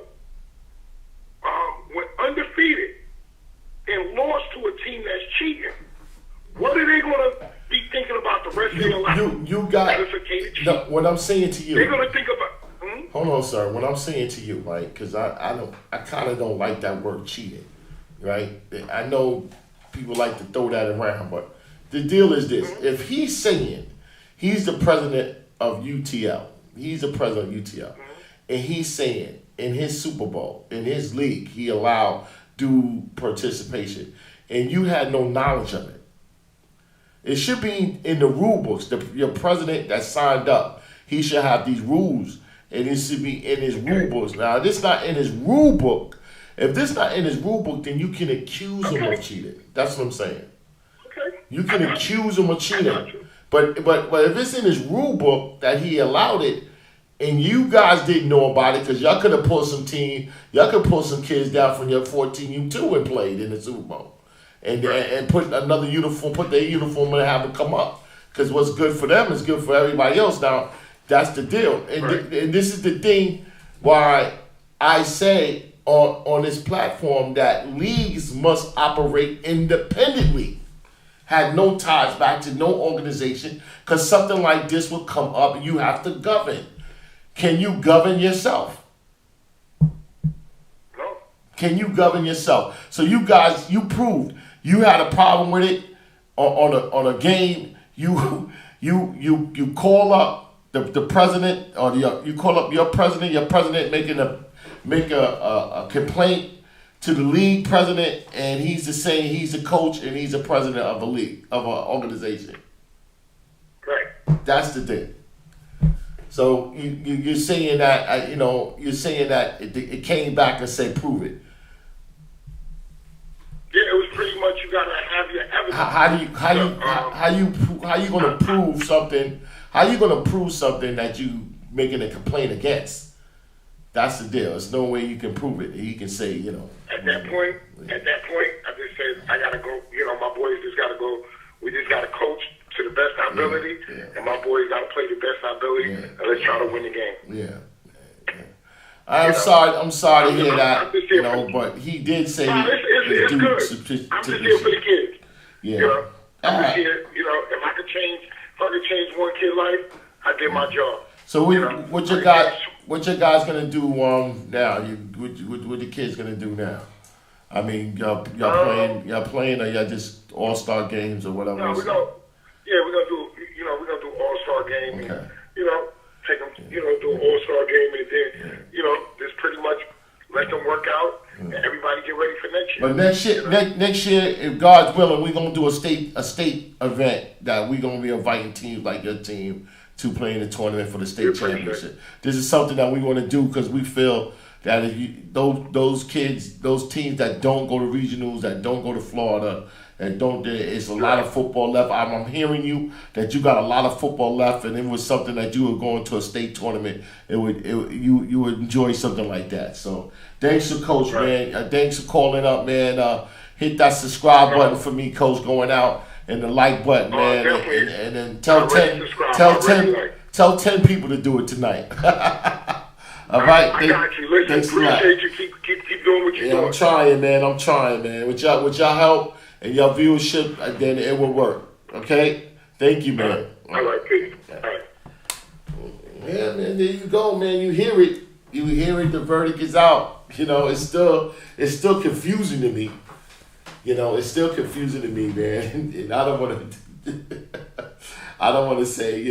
went undefeated and lost to a team that's cheating, what are they going to be thinking about the rest of their life? You got what I'm saying to you. They're going to think about. Hold on, sir. What I'm saying to you, right? Because I kind of don't like that word cheating, right? I know people like to throw that around, but the deal is this: if he's saying he's the president of UTL, and he's saying in his Super Bowl, in his league, he allowed due participation, and you had no knowledge of it. It should be in the rule books. Your president that signed up, he should have these rules, and it should be in his rule books. Now, if this not in his rule book, then you can accuse him of cheating. That's what I'm saying. Okay. You can accuse him of cheating. But if it's in his rule book that he allowed it, and you guys didn't know about it because y'all could have pulled some kids down from your 14U2 and played in the Super Bowl. And put their uniform and have them come up. Because what's good for them is good for everybody else. Now, that's the deal. And this is the thing why I say on this platform that leagues must operate independently. Had no ties back to no organization, because something like this will come up and you have to govern. Can you govern yourself? No. Can you govern yourself? So you guys, you proved you had a problem with it on a game. You call up the president, or you call up your president. Your president make a complaint to the league president, and he's the coach and he's the president of a league, of an organization. Right. That's the thing. So you're saying that it came back and say prove it. Yeah, it was pretty much you gotta have your evidence. How you gonna prove something? How you gonna prove something that you making a complaint against? That's the deal. There's no way you can prove it. He can say, At that point, I just said I gotta go. My boys just gotta go. We just gotta coach to the best of our ability, and my boys gotta play the best of our ability, and let's try to win the game. Yeah. I'm sorry to hear that. But he did say it's good. I'm just here for the kids. Yeah. I'm just here. If I could change if I could change one kid's life, I did my job. So You know, what your guys gonna do now? What the kids gonna do now? I mean, y'all playing, or y'all just all-star games or whatever? No, we're gonna do all-star game. Okay. And, take them, do an all-star game, and then, just pretty much let them work out, and everybody get ready for next year. But next year, if God's willing, we're gonna do a state event that we're gonna be inviting teams like your team to play in the tournament for the state championship. This is something that we want to do because we feel that if those teams that don't go to regionals, that don't go to Florida, it's a lot of football left. I'm hearing you that you got a lot of football left, and it was something that you were going to a state tournament. You would enjoy something like that. So thanks to Coach, man. Thanks for calling up, man. Hit that subscribe button for me, Coach, going out, and the like button, man. And then tell 10 people to do it tonight. All right. I got you. Listen, appreciate you. Keep doing what you're doing. I'm trying, man. With y'all help and your viewership, then it will work. Okay? Thank you, man. All right, peace. All right. Yeah, man, there you go, man. You hear it. The verdict is out. It's still confusing to me. It's still confusing to me, man. And I don't want to say,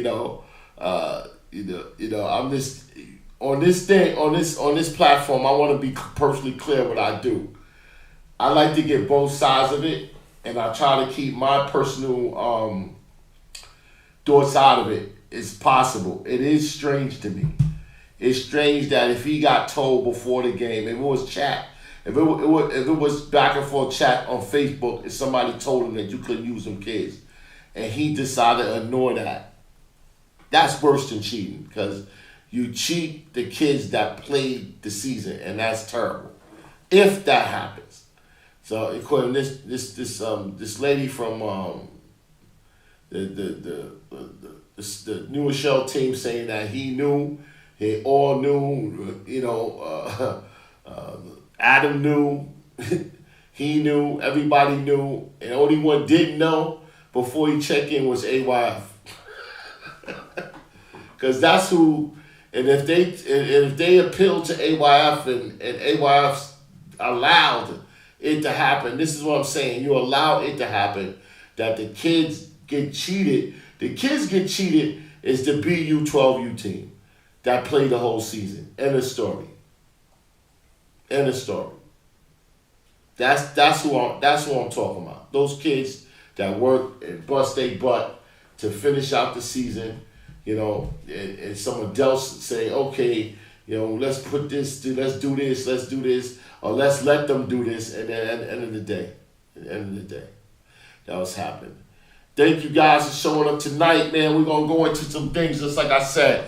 I'm just on this platform. I want to be personally clear what I do. I like to get both sides of it, and I try to keep my personal thoughts out of it as possible. It is strange to me. It's strange that if he got told before the game, if it was chat, if it was back and forth chat on Facebook, if somebody told him that you couldn't use them kids, and he decided to ignore that, that's worse than cheating, because you cheat the kids that played the season, and that's terrible. If that happens. So according to this lady from the New Rochelle team saying that they all knew, Adam knew, he knew, everybody knew, and only one didn't know before he checked in was AYF. Because that's who, and if they appeal to AYF and AYF allowed it to happen, this is what I'm saying, you allow it to happen, that the kids get cheated. The kids get cheated is the BU12U team that played the whole season. End of story. That's who I'm talking about. Those kids that work and bust their butt to finish out the season, and someone else say, okay, let's do this, or let's let them do this, and then at the end of the day, that was happening. Thank you guys for showing up tonight, man. We're going to go into some things, just like I said.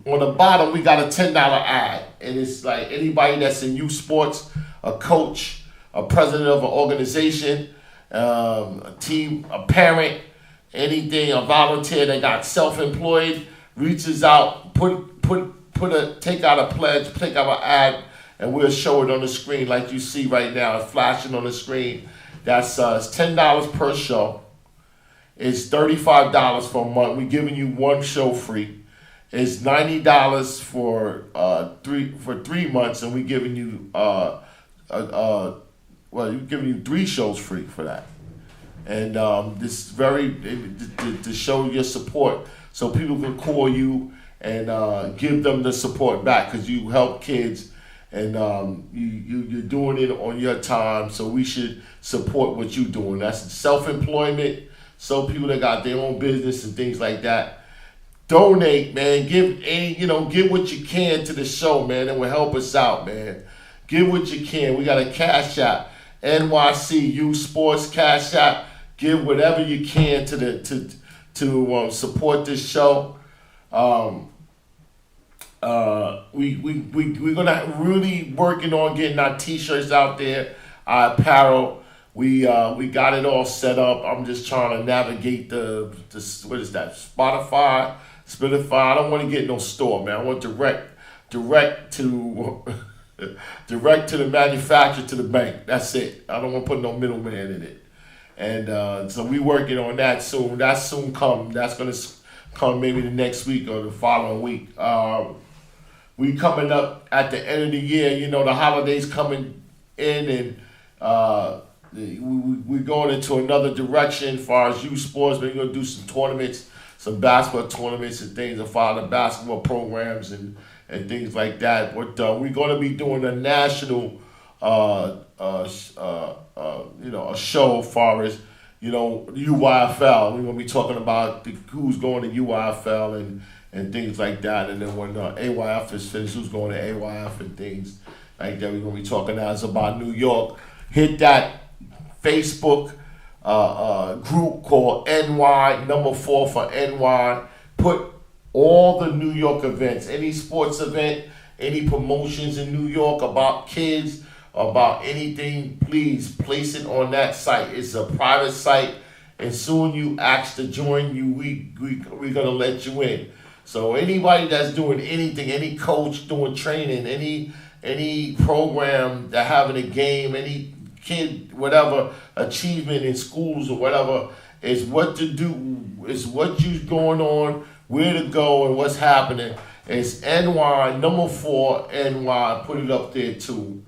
On the bottom, we got a $10 ad, and it's like anybody that's in youth sports, a coach, a president of an organization, a team, a parent, anything, a volunteer that got self-employed, reaches out, take out a pledge, take out an ad, and we'll show it on the screen like you see right now. It's flashing on the screen. That's it's $10 per show. It's $35 for a month. We're giving you one show free. It's $90 for 3 months, and we're giving you you're giving you 3 shows free for that. And this to show your support, so people can call you and give them the support back, because you help kids, and you're doing it on your time. So we should support what you're doing. That's self-employment. So people that got their own business and things like that. Donate, man. Give what you can to the show, man. It will help us out, man. Give what you can. We got a Cash App, NYC Youth Sports Cash App. Give whatever you can to support this show. We're gonna really working on getting our T-shirts out there, our apparel. We got it all set up. I'm just trying to navigate the what is that? Spotify. I don't want to get no store, man. I want direct to the manufacturer to the bank. That's it. I don't want to put no middleman in it. And so we working on that soon. That soon come. That's gonna come maybe the next week or the following week. We coming up at the end of the year. You know, the holidays coming in, and we're going into another direction as far as youth sports. We're going to do some tournaments, some basketball tournaments and things, and follow the basketball programs and things like that. But we're going to be doing a national, a show as far as, you know, UYFL. We're going to be talking about who's going to UYFL and things like that. And then when AYF is finished, who's going to AYF and things like that. We're going to be talking now about New York. Hit that Facebook group called NY, number 4 for NY. Put all the New York events, any sports event, any promotions in New York about kids, about anything, please place it on that site. It's a private site, and soon you ask to join you, we're gonna let you in. So anybody that's doing anything, any coach doing training, any program that having a game, any kid, whatever achievement in schools or whatever, is what to do, is what you going on, where to go, and what's happening. It's NY, number 4 NY. Put it up there too.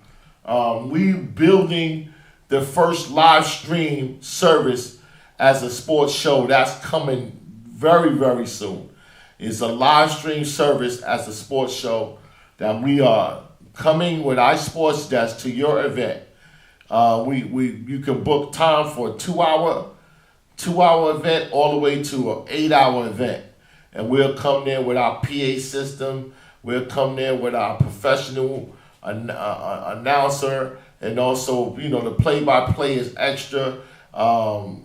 We building the first live stream service as a sports show. That's coming very, very soon. It's a live stream service as a sports show that we are coming with iSports Desk to your event. You can book time for a 2-hour event all the way to an 8-hour event. And we'll come there with our PA system. We'll come there with our professional announcer, and also, you know, the play-by-play is extra. Call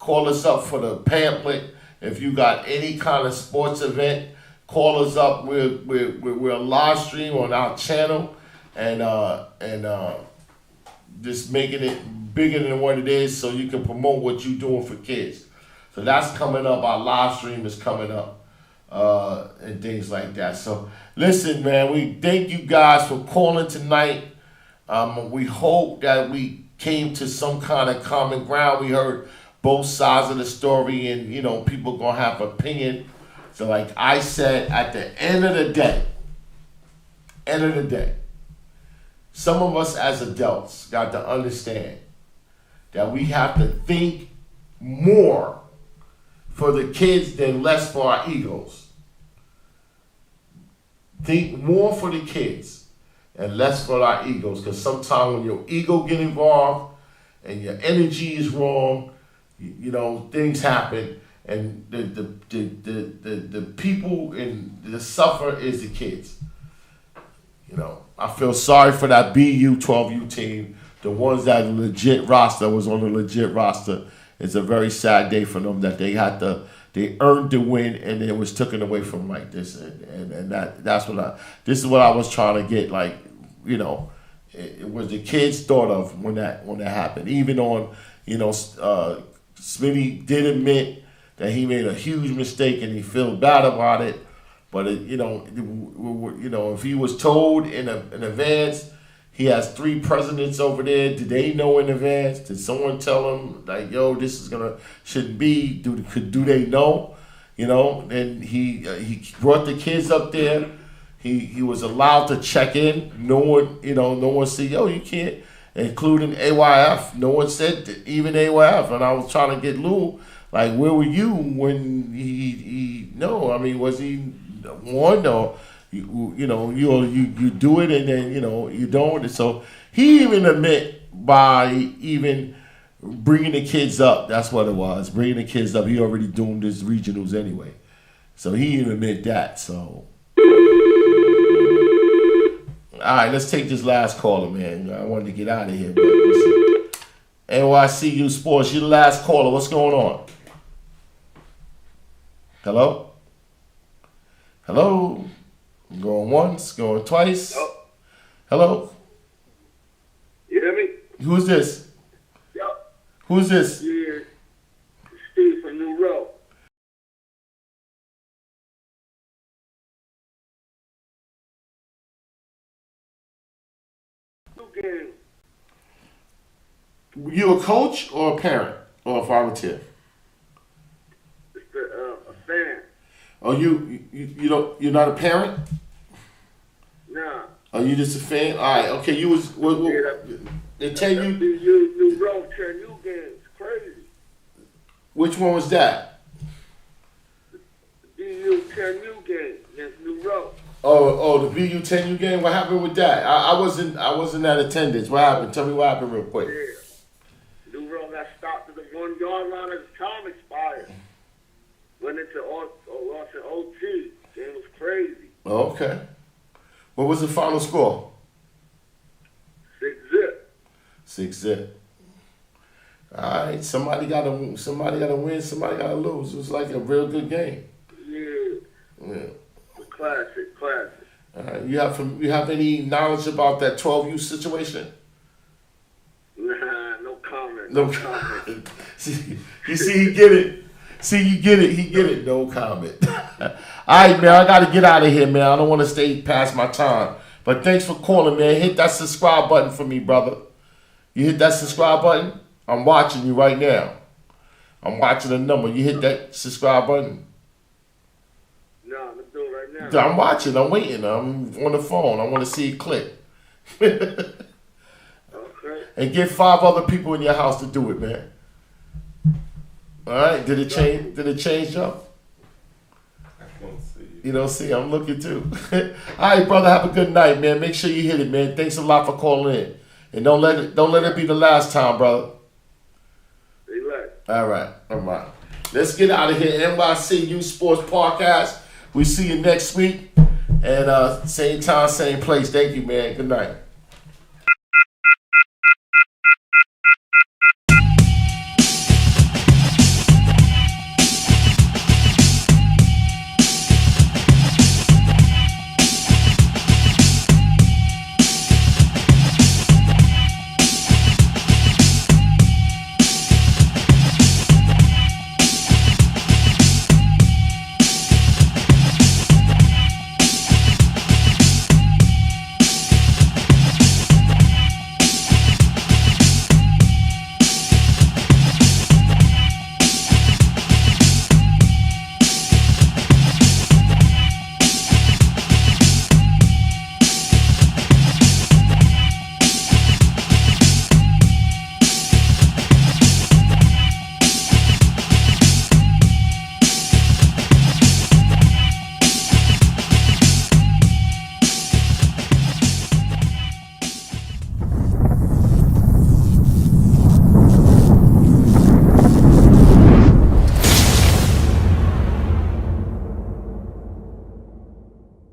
us up for the pamphlet. If you got any kind of sports event, call us up. We're live stream on our channel, and just making it bigger than what it is, so you can promote what you're doing for kids. So that's coming up. Our live stream is coming up, and things like that. So listen, man, we thank you guys for calling tonight. We hope that we came to some kind of common ground. We heard both sides of the story, and, you know, people gonna have opinion. So like I said, at the end of the day, some of us as adults got to understand that we have to think more for the kids than less for our egos. Think more for the kids and less for our egos, because sometimes when your ego get involved and your energy is wrong, you know, things happen, and the people in the suffer is the kids. You know, I feel sorry for that BU 12U team, the ones that legit roster was on the legit roster. It's a very sad day for them that they earned the win and it was taken away from them like this, and this is what I was trying to get, like, you know, it was the kids thought of when that happened. Even on, you know, Smitty did admit that he made a huge mistake and he felt bad about it, but you know, if he was told in advance. He has 3 presidents over there. Did they know in advance? Did someone tell him, like, yo, this is shouldn't be? Do they know? You know, and he brought the kids up there. He was allowed to check in. No one said, yo, you can't, including AYF. No one said that, even AYF. And I was trying to get Lou, like, where were you when he was he warned, or you do it and then, you know, you don't. So he even admit by even bringing the kids up, that's what it was, bringing the kids up. He already doomed his regionals anyway. So he even admit that. So, all right, let's take this last caller, man. I wanted to get out of here. But listen, NYCU Sports, you're the last caller. What's going on? Hello? Hello? Going once, going twice. Hello? You hear me? Who's this? Yep. Who's this? Yeah. Steve from New Row. You a coach or a parent or a volunteer? It's a fan Oh, you're not a parent? Nah. Oh, you just a fan? All right. Okay. You was they tell you New Road 10U games, crazy. which one was that? BU 10U game against New Road. Oh, the BU 10U game. What happened with that? I wasn't at attendance. What happened? Tell me what happened real quick. Yeah. New Road got stopped at the 1 yard line as time expired. Went into lost in OT. Game was crazy. Okay. What was the final score? 6-0. 6-0. All right. Somebody gotta win. Somebody gotta lose. It was like a real good game. Yeah. Classic. All right. You have any knowledge about that 12U situation? Nah, no comment. No comment. You see, he get it. He get it. No comment. All right, man. I got to get out of here, man. I don't want to stay past my time. But thanks for calling, man. Hit that subscribe button for me, brother. You hit that subscribe button? I'm watching you right now. I'm watching the number. You hit that subscribe button? No, I'm going to do it right now. I'm watching. I'm waiting. I'm on the phone. I want to see it click. Okay. And get 5 other people in your house to do it, man. All right. Did it change? Did it change up? I can't see. You don't see. I'm looking too. All right, brother. Have a good night, man. Make sure you hit it, man. Thanks a lot for calling in, and don't let it be the last time, brother. All right. Let's get out of here. NYC Youth Sports Podcast. We see you next week, and same time, same place. Thank you, man. Good night.